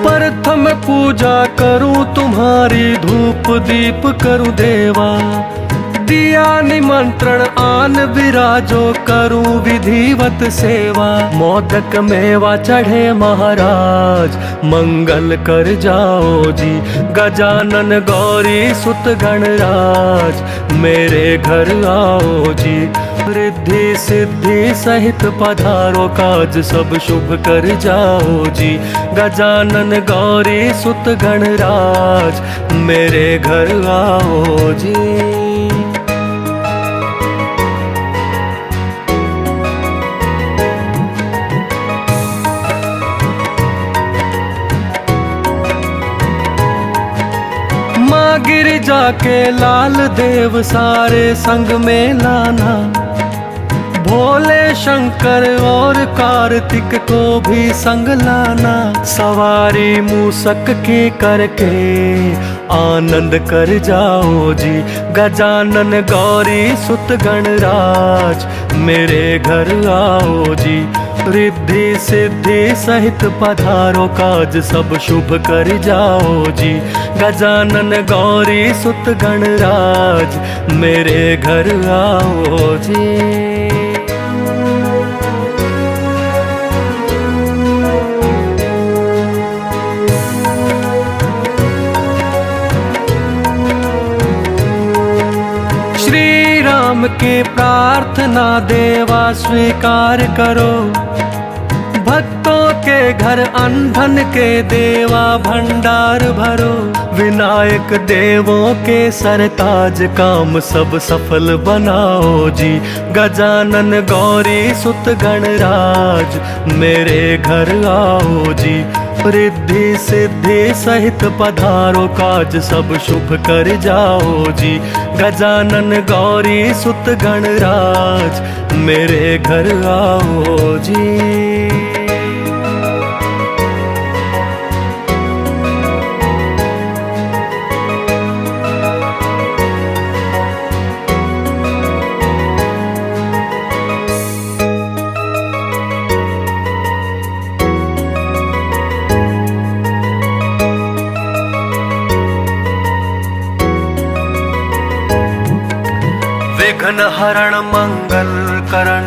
प्रथम पूजा करूं तुम्हारी, धूप दीप करूं देवा, दिया निमंत्रण आन विराजो करूं विधिवत सेवा। मोदक मेवा चढ़े महाराज मंगल कर जाओ जी, गजानन गौरी सुत गणराज मेरे घर आओ जी, रिद्धि सिद्धि सहित पधारो काज सब शुभ कर जाओ जी। गजानन गौरी सुत गणराज मेरे घर आओ जी। जाके लाल देव सारे संग में लाना, भोले शंकर और कार्तिक को भी संग लाना। सवारी मूसक की करके आनंद कर जाओ जी, गजानन गौरी सुत गणराज मेरे घर आओ जी। रिद्धि सिद्धि सहित पधारो, काज सब शुभ कर जाओ जी, गजानन गौरी सुत गणराज मेरे घर आओ जी। श्री राम की प्रार्थना देवा स्वीकार करो, भक्तों के घर अनधन के देवा भंडार भरो। विनायक देवों के सरताज काम सब सफल बनाओ जी, गजानन गौरी सुत गणराज मेरे घर आओ जी। रिद्धि सिद्धि सहित पधारो, काज सब शुभ कर जाओ जी, गजानन गौरी सुत गणराज मेरे घर आओ जी। विघ्न हरण मंगल करण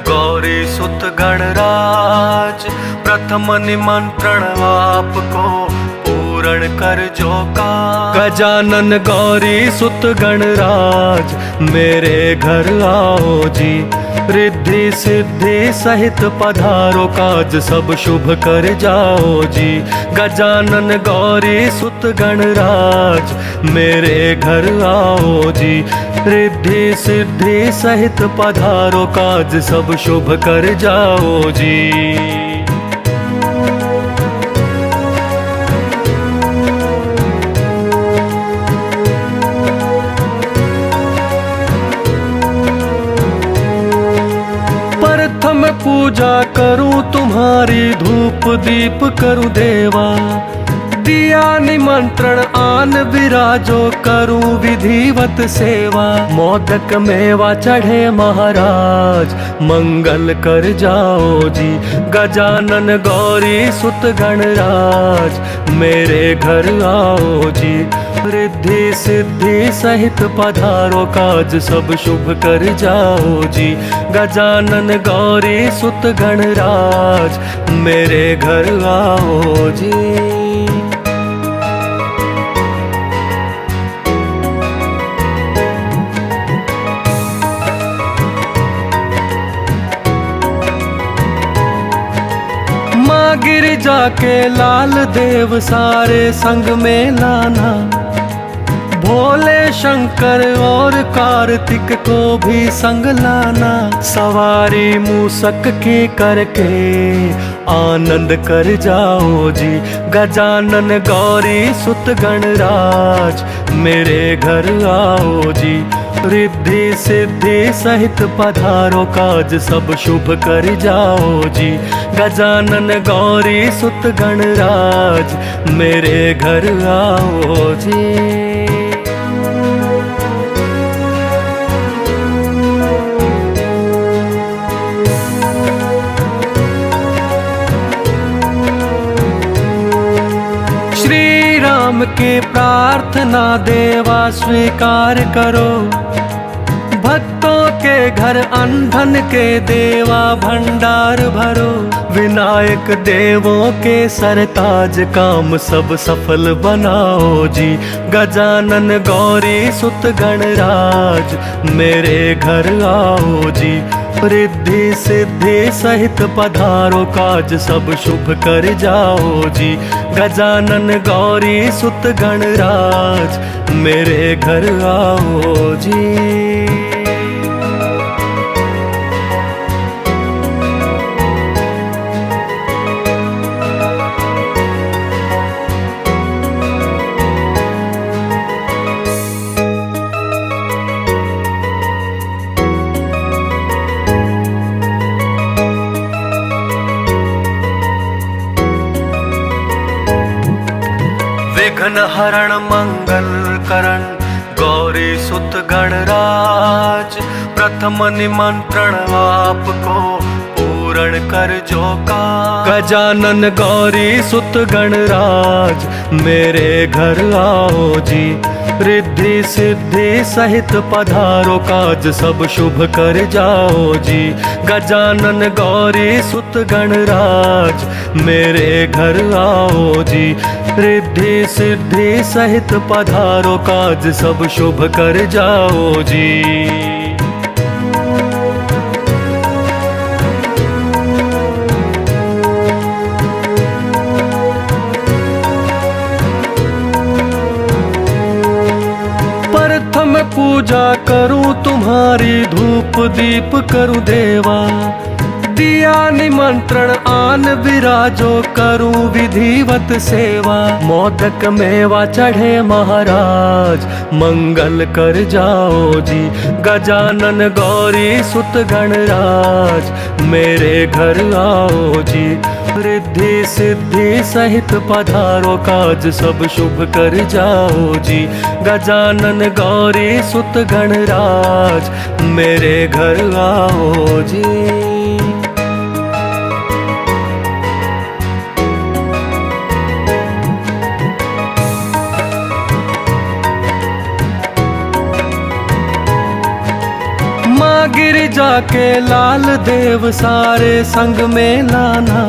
गौरी सुत गणराज, प्रथम निमंत्रण आपको पूर्ण कर जो का। गजानन गौरी सुत गणराज मेरे घर आओ जी, रिद्धि सिद्धि सहित पधारो, काज सब शुभ कर जाओ जी, गजानन गौरी सुत गणराज मेरे घर आओ जी। रिद्धि सिद्धि सहित पधारो, काज सब शुभ कर जाओ जी। प्रथम पूजा करूं तुम्हारी, धूप दीप करूं देवा, दिया निमंत्रण आन विराजो, करूं विधिवत सेवा। मोदक मेवा चढ़े महाराज मंगल कर जाओ जी, गजानन गौरी सुत गणराज मेरे घर आओ जी। रिद्धि सिद्धि सहित पधारो, काज सब शुभ कर जाओ जी, गजानन गौरी सुत गणराज मेरे घर आओ जी। माँ गिरिजा के लाल देव सारे संग में लाना, भोले शंकर और कार्तिक को भी संग लाना। सवारी मूसक की करके आनंद कर जाओ जी, गजानन गौरी सुत गणराज मेरे घर आओ जी। रिद्धि सिद्धि सहित पधारो, काज सब शुभ कर जाओ जी, गजानन गौरी सुत गणराज मेरे घर आओ जी। श्री राम की प्रार्थना देवा स्वीकार करो, भक्तों के घर अनधन के देवा भंडार भरो। विनायक देवों के सरताज काम सब सफल बनाओ जी, गजानन गौरी सुत गणराज मेरे घर आओ जी। रिद्धि सिद्धि सहित पधारो, काज सब शुभ कर जाओ जी, गजानन गौरी सुत गणराज मेरे घर आओ जी। विघ्न हरण मंगल करण गौरी सुत गणराज, प्रथम निमंत्रण आपको पूर्ण कर जो का। गजानन गौरी सुत गणराज मेरे घर आओ जी, रिद्धि सिद्धि सहित पधारो काज सब शुभ कर जाओ जी। गजानन गौरी सुत गणराज मेरे घर आओ जी, रिद्धि सिद्धि सहित पधारो काज सब शुभ कर जाओ जी। प्रथम पूजा करूं तुम्हारी, धूप दीप करूं देवा, दिया निमंत्रण आन विराजो करूं विधिवत सेवा। मोदक मेवा चढ़े महाराज मंगल कर जाओ जी, गजानन गौरी सुत गणराज मेरे घर आओ जी, रिद्धि सिद्धि सहित पधारो काज सब शुभ कर जाओ जी। गजानन गौरी सुत गणराज मेरे घर आओ जी। माँ गिरिजा के लाल देव सारे संग में लाना,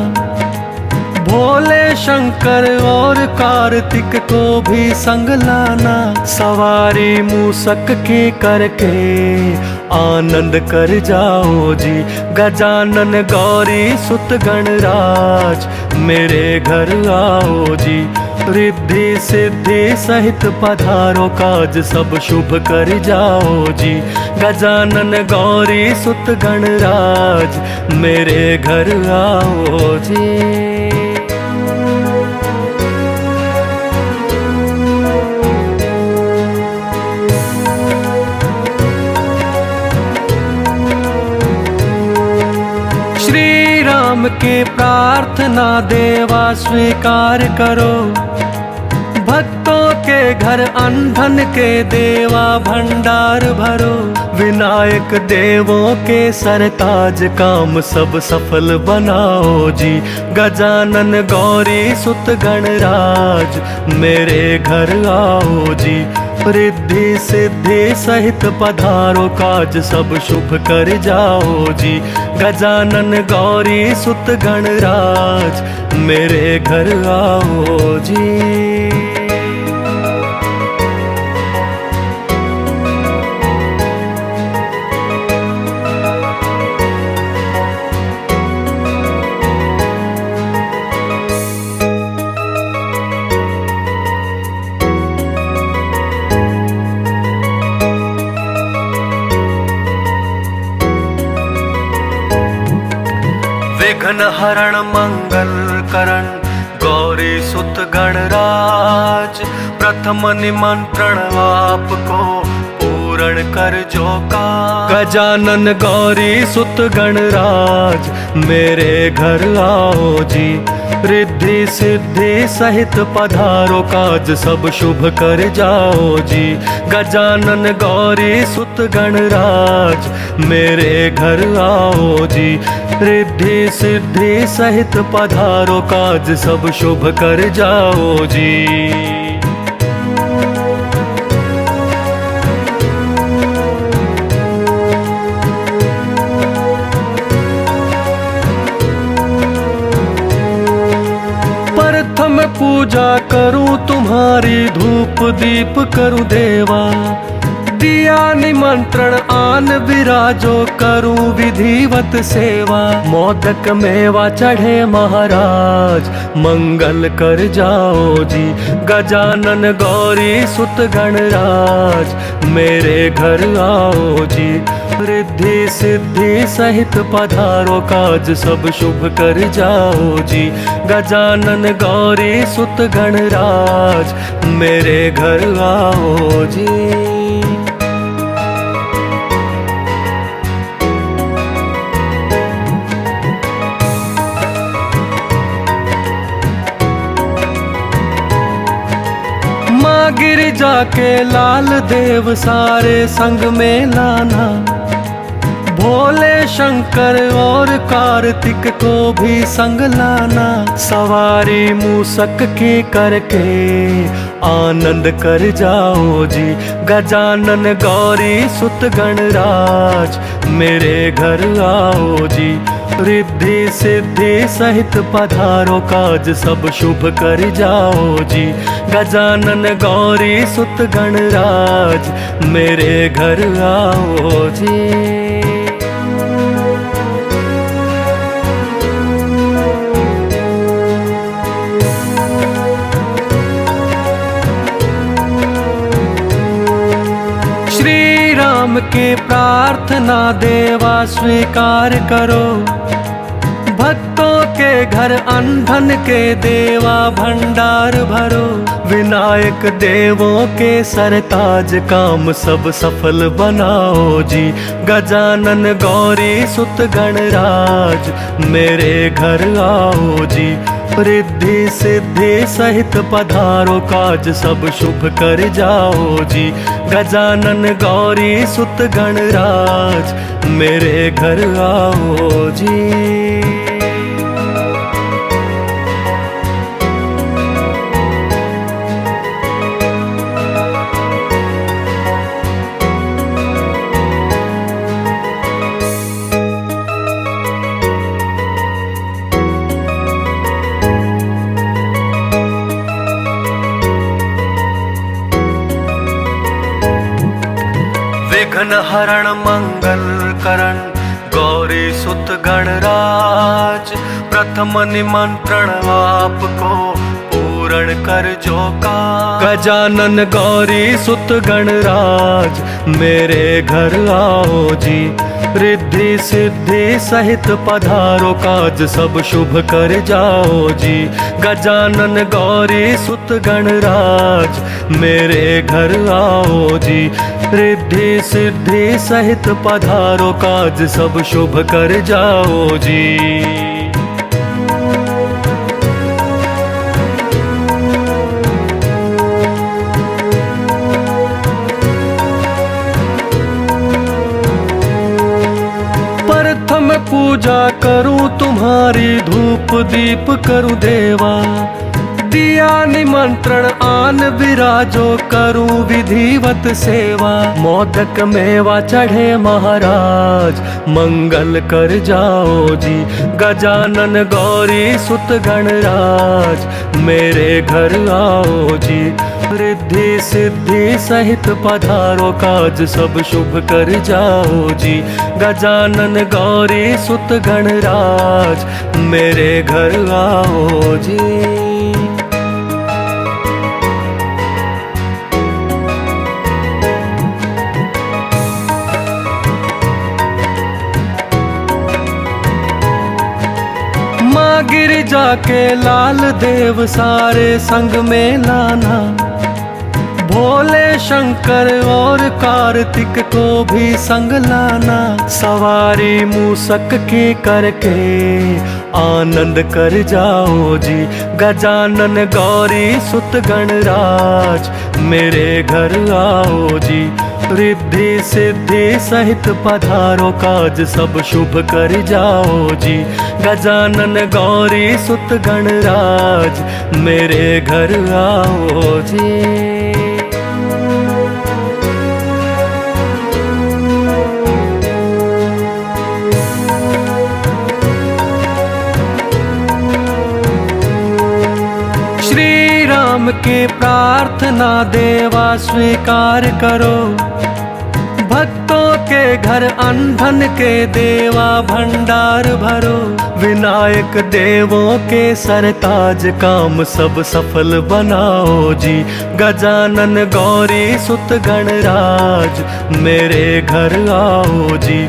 भोले शंकर और कार्तिक को भी संग लाना। सवारी मूसक की करके आनंद कर जाओ जी, गजानन गौरी सुत गणराज मेरे घर आओ जी, रिद्धि सिद्धि सहित पधारो काज सब शुभ कर जाओ जी। गजानन गौरी सुत गणराज मेरे घर आओ जी। श्री राम की प्रार्थना देवा स्वीकार करो, भक्तों के घर अनधन के देवा भंडार भरो। विनायक देवों के सरताज काम सब सफल बनाओ जी, गजानन गौरी सुत गणराज मेरे घर आओ जी, रिद्धि सिद्धि सहित पधारो काज सब शुभ कर जाओ जी। गजानन गौरी सुत गणराज मेरे घर आओ जी। विघ्न हरण मंगल करण गौरी सुत गणराज, प्रथम निमंत्रण आपको पूर्ण कर जो का। गजानन गौरी सुत गणराज मेरे घर आओ जी, रिद्धि सिद्धि सहित पधारो काज सब शुभ कर जाओ जी। गजानन गौरी सुत गणराज मेरे घर आओ जी, रिद्धि सिद्धि सहित पधारो काज सब शुभ कर जाओ जी। प्रथम पूजा करूं तुम्हारी, धूप दीप करूं देवा, दिया निमंत्रण आन विराजो करूं विधिवत सेवा। मोदक मेवा चढ़े महाराज मंगल कर जाओ जी, गजानन गौरी सुत गणराज मेरे घर आओ जी, रिद्धि सिद्धि सहित पधारो काज सब शुभ कर जाओ जी। गजानन गौरी सुत गणराज मेरे घर आओ जी। गिरिजा के लाल देव सारे संग में लाना, भोले शंकर और कार्तिक को भी संग लाना। सवारी मूसक की करके आनंद कर जाओ जी, गजानन गौरी सुत गणराज मेरे घर आओ जी। रिद्धि सिद्धि सहित पधारो, काज सब शुभ कर जाओ जी, गजानन गौरी सुत गणराज मेरे घर आओ जी। श्री राम की प्रार्थना देवा स्वीकार करो, भक्तों के घर अनधन के देवा भंडार भरो। विनायक देवों के सरताज काम सब सफल बनाओ जी, गजानन गौरी सुत गणराज मेरे घर आओ जी। रिद्धि सिद्धि सहित पधारो, काज सब शुभ कर जाओ जी, गजानन गौरी सुत गणराज मेरे घर आओ जी। विघ्न हरण मंगल करण गौरी सुत गणराज, प्रथम निमंत्रण आपको पूर्ण कर जो का। गजानन गौरी सुत गणराज मेरे घर आओ जी, रिद्धि सिद्धि सहित पधारो, काज सब शुभ कर जाओ जी, गजानन गौरी सुत गणराज मेरे घर आओ जी। रिद्धि सिद्धि सहित पधारो, काज सब शुभ कर जाओ जी। प्रथम पूजा करूं तुम्हारी, धूप दीप करूं देवा, दिया निमंत्रण आन विराजो, करूं विधिवत सेवा। मोदक मेवा चढ़े महाराज मंगल कर जाओ जी, गजानन गौरी सुत गणराज मेरे घर आओ जी। रिद्धि सिद्धि सहित पधारो, काज सब शुभ कर जाओ जी, गजानन गौरी सुत गणराज मेरे घर आओ जी। माँ गिरिजा के लाल देव सारे संग में लाना, भोले शंकर और कार्तिक को भी संग लाना। सवारी मूसक की करके आनंद कर जाओ जी, गजानन गौरी सुत गणराज मेरे घर आओ जी। रिद्धि सिद्धि सहित पधारो, काज सब शुभ कर जाओ जी, गजानन गौरी सुत गणराज मेरे घर आओ जी। श्री राम की प्रार्थना देवा स्वीकार करो, भक्तों के घर अनधन के देवा भंडार भरो। विनायक देवों के सरताज काम सब सफल बनाओ जी, गजानन गौरी सुत गणराज मेरे घर आओ जी।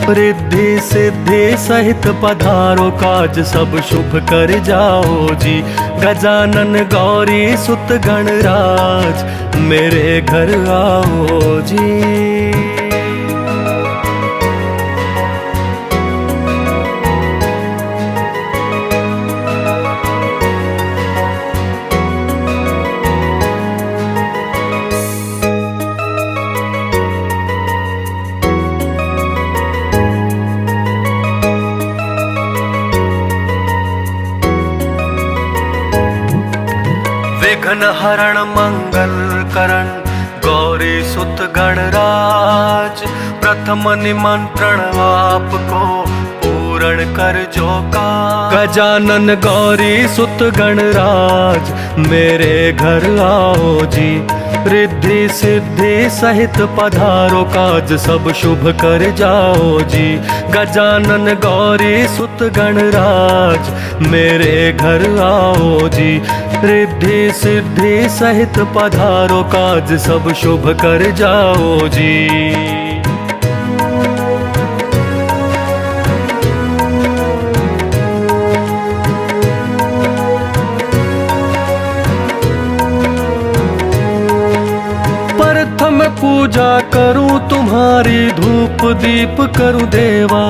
रिद्धि सिद्धि सहित पधारो, काज सब शुभ कर जाओ जी, गजानन गौरी सुत गणराज मेरे घर आओ जी। विघ्न हरण मंगल करण गौरी सुत गणराज, प्रथम निमंत्रण आपको पूर्ण कर जो का। गजानन गौरी सुत गणराज मेरे घर आओ जी, रिद्धि सिद्धि सहित पधारो काज सब शुभ कर जाओ जी। गजानन गौरी सुत गणराज मेरे घर आओ जी, रिद्धि सिद्धि सहित पधारो काज सब शुभ कर जाओ जी। प्रथम पूजा करूं तुम्हारी, धूप दीप करूं देवा,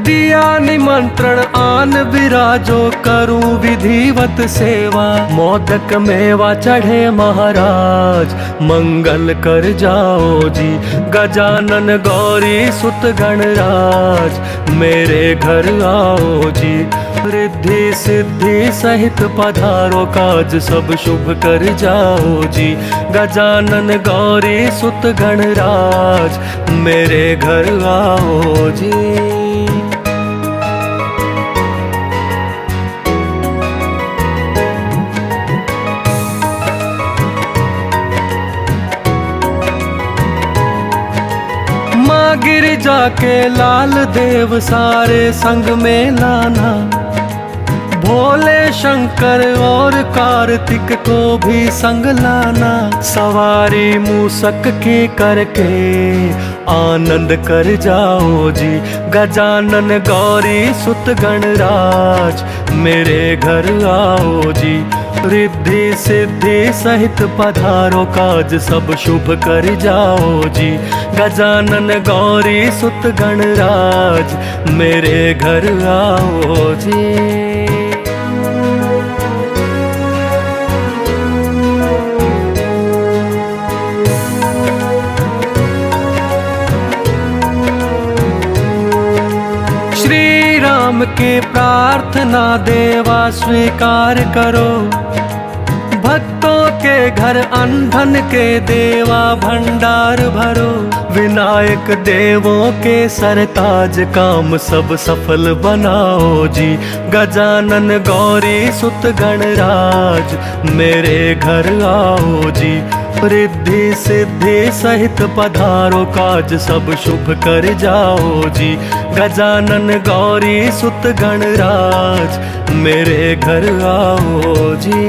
दिया निमंत्रण आन विराजो करूं विधिवत सेवा। मोदक मेवा चढ़े महाराज मंगल कर जाओ जी, गजानन गौरी सुत गणराज मेरे घर आओ जी, रिद्धि सिद्धि सहित पधारो काज सब शुभ कर जाओ जी। गजानन गौरी सुत गणराज मेरे घर आओ जी। माँ गिरिजा के लाल देव सारे संग में लाना, भोले शंकर और कार्तिक को भी संग लाना। सवारी मूसक की करके आनंद कर जाओ जी, गजानन गौरी सुत गणराज मेरे घर आओ जी, रिद्धि सिद्धि सहित पधारो काज सब शुभ कर जाओ जी। गजानन गौरी सुत गणराज मेरे घर आओ जी। श्री राम की प्रार्थना देवा स्वीकार करो, भक्तों के घर अंधन के देवा भंडार भरो। विनायक देवों के सरताज काम सब सफल बनाओ जी, गजानन गौरी सुत गणराज मेरे घर आओ जी, रिद्धि सिद्धि सहित पधारो काज सब शुभ कर जाओ जी। गजानन गौरी सुत गणराज मेरे घर आओ जी।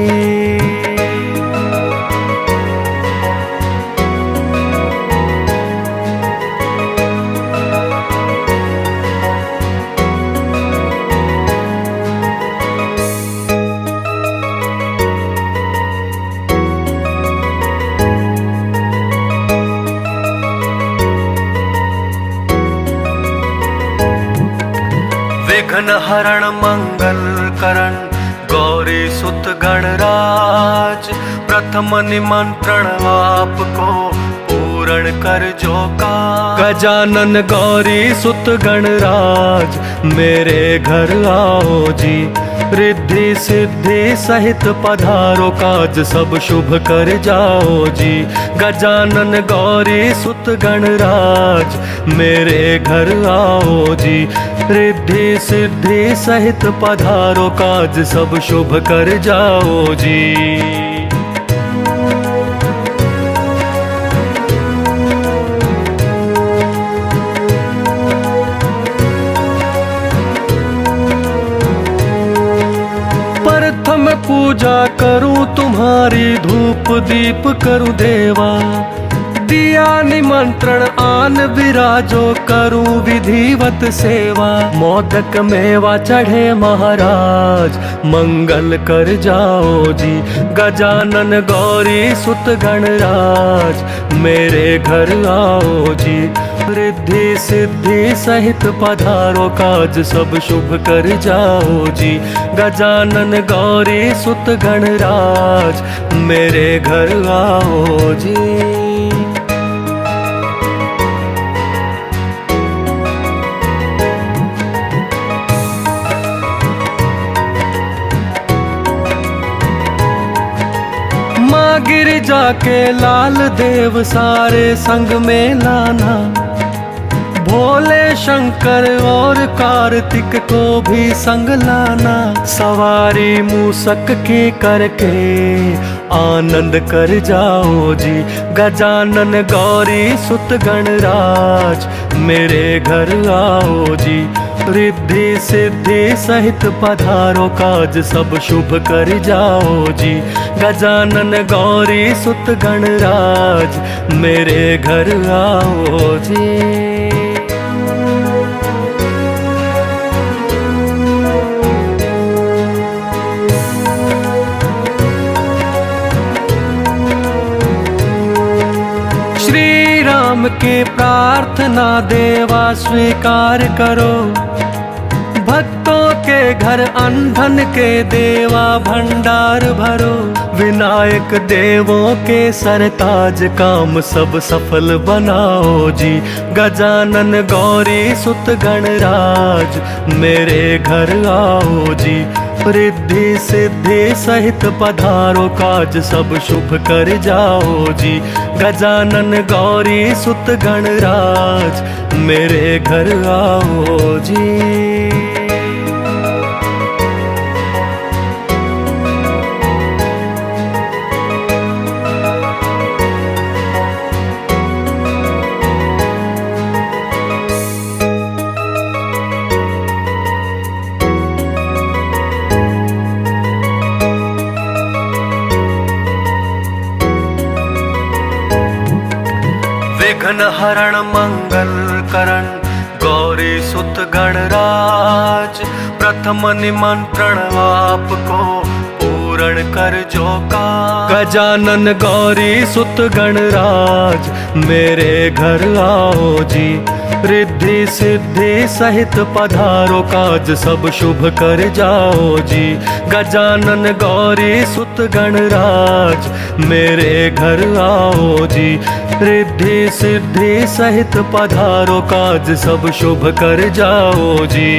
विघ्न हरण मंगल करण गौरी सुत गणराज, प्रथम निमंत्रण आपको पूर्ण कर जो का। गजानन गौरी सुत गणराज मेरे घर आओ जी, रिद्धि सिद्धि सहित पधारो काज सब शुभ कर जाओ जी। गजानन गौरी सुत गणराज मेरे घर आओ जी, रिद्धि सिद्धि सहित पधारो काज सब शुभ कर जाओ जी। प्रथम पूजा करूं तुम्हारी, धूप दीप करूं देवा, दिया निमंत्रण आन विराजो करूं विधिवत सेवा। मोदक मेवा चढ़े महाराज मंगल कर जाओ जी, गजानन गौरी सुत गणराज मेरे घर आओ जी, रिद्धि सिद्धि सहित पधारो काज सब शुभ कर जाओ जी। गजानन गौरी सुत गणराज मेरे घर आओ जी। माँ गिरिजा के लाल देव सारे संग में लाना, भोले शंकर और कार्तिक को भी संग लाना। सवारी मूसक की करके आनंद कर जाओ जी, गजानन गौरी सुत गणराज मेरे घर आओ जी। रिद्धि सिद्धि सहित पधारो, काज सब शुभ कर जाओ जी। गजानन गौरी सुत गणराज मेरे घर आओ जी। श्री राम की प्रार्थना देवा स्वीकार करो, भक्तों के घर अनधन के देवा भंडार भरो। विनायक देवों के सरताज काम सब सफल बनाओ जी। गजानन गौरी सुत गणराज मेरे घर आओ जी। रिद्धि सिद्धि सहित पधारो, काज सब शुभ कर जाओ जी। गजानन गौरी सुत गणराज मेरे घर आओ जी। विघ्न हरण मंगल करण गौरी सुत गणराज, प्रथम निमंत्रण आपको पूर्ण कर जो का। गजानन गौरी सुत गणराज मेरे घर आओ जी। रिद्धि सिद्धि सहित पधारो, काज सब शुभ कर जाओ जी। गजानन गौरी सुत गणराज मेरे घर आओ जी। रिद्धि सिद्धि सहित पधारो, काज सब शुभ कर जाओ जी।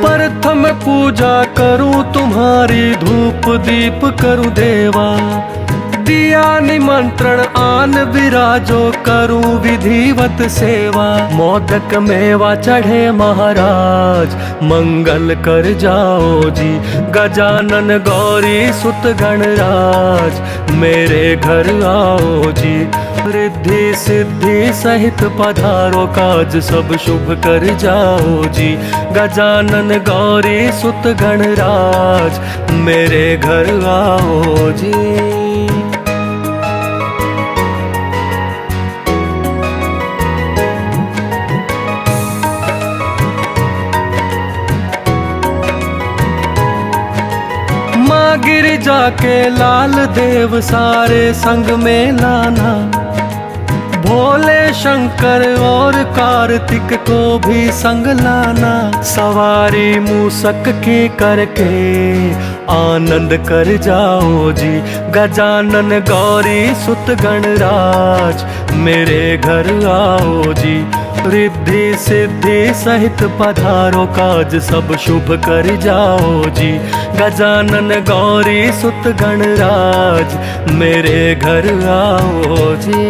प्रथम पूजा करूं तुम्हारी, धूप दीप करूं देवा। दिया निमंत्रण आन विराजो, करूं विधिवत सेवा। मोदक मेवा चढ़े महाराज मंगल कर जाओ जी। गजानन गौरी सुत गणराज मेरे घर आओ जी। रिद्धि सिद्धि सहित पधारो, काज सब शुभ कर जाओ जी। गजानन गौरी सुत गणराज मेरे घर आओ जी। माँ गिरिजा के लाल देव सारे संग में लाना, भोले शंकर और कार्तिक को भी संग लाना। सवारी मूसक की करके आनंद कर जाओ जी। गजानन गौरी सुत गणराज मेरे घर आओ जी। रिद्धि सिद्धि सहित पधारो, काज सब शुभ कर जाओ जी। गजानन गौरी सुत गणराज मेरे घर आओ जी।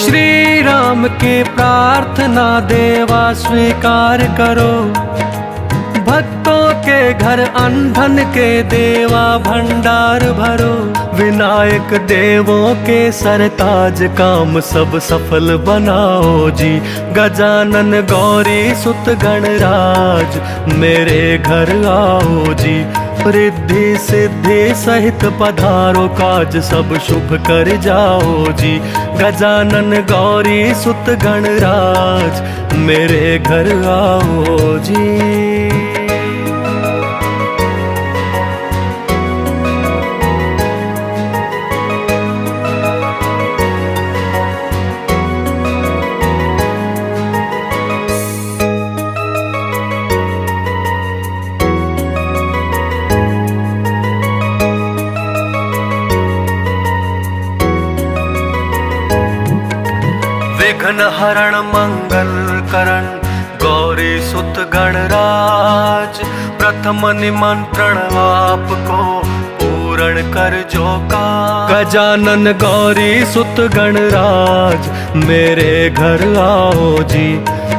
श्री राम की प्रार्थना देवा स्वीकार करो, भक्तों के घर अनधन के देवा भंडार भरो। विनायक देवों के सरताज काम सब सफल बनाओ जी। गजानन गौरी सुत गणराज मेरे घर आओ जी। रिद्धि सिद्धि सहित पधारो, काज सब शुभ कर जाओ जी। गजानन गौरी सुत गणराज मेरे घर आओ जी। विघ्न हरण मंगल करण गौरी सुत गणराज, प्रथम निमंत्रण आपको पूर्ण कर जो का। गजानन गौरी सुत गणराज मेरे घर आओ जी,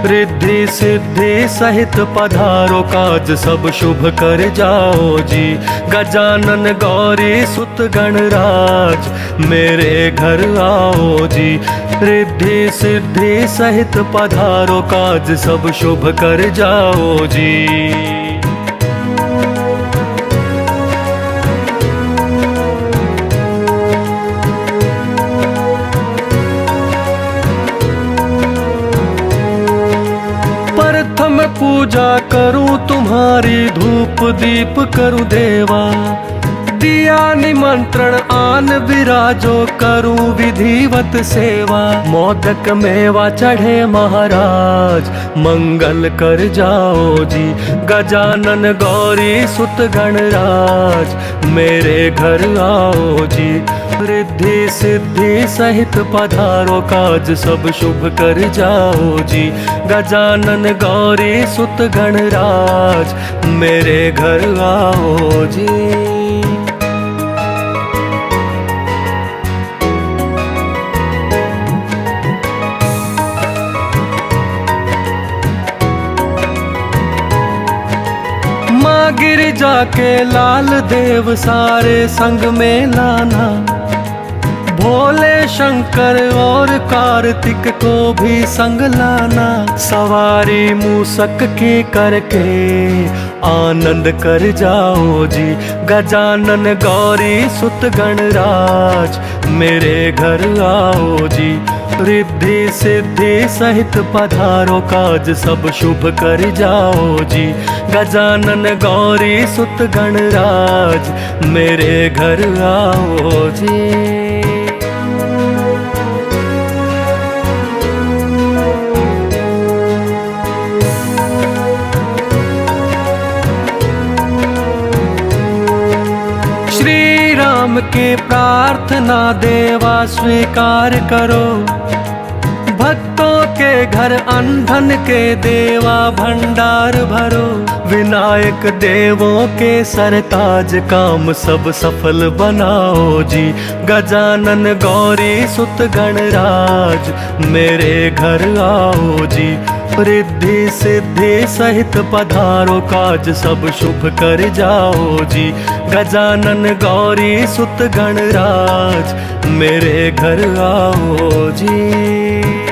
रिद्धि सिद्धि सहित पधारो काज सब शुभ कर जाओ जी। गजानन गौरी सुत गणराज मेरे घर आओ जी, रिद्धि सिद्धि सहित पधारो काज सब शुभ कर जाओ जी। प्रथम पूजा करूं तुम्हारी, धूप दीप करूं देवा, दिया निमंत्रण आन विराजो करूं विधिवत सेवा। मोदक मेवा चढ़े महाराज मंगल कर जाओ जी, गजानन गौरी सुत गणराज मेरे घर आओ जी। रिद्धि सिद्धि सहित पधारो काज सब शुभ कर जाओ जी, गजानन गौरी सुत गणराज मेरे घर आओ जी। माँ गिरिजा के लाल देव सारे संग में लाना, भोले शंकर और कार्तिक को भी संग लाना। सवारी मूसक की करके आनंद कर जाओ जी, गजानन गौरी सुत गणराज मेरे घर आओ जी। रिद्धि सिद्धि सहित पधारो काज सब शुभ कर जाओ जी, गजानन गौरी सुत गणराज मेरे घर आओ जी। श्री राम की प्रार्थना देवा स्वीकार करो, भक्तों के घर अंधन के देवा भंडार भरो। विनायक देवों के सरताज काम सब सफल बनाओ जी, गजानन गौरी सुत गणराज मेरे घर आओ जी। रिद्धि सिद्धि सहित पधारो काज सब शुभ कर जाओ जी, गजानन गौरी सुत गणराज मेरे घर आओ जी।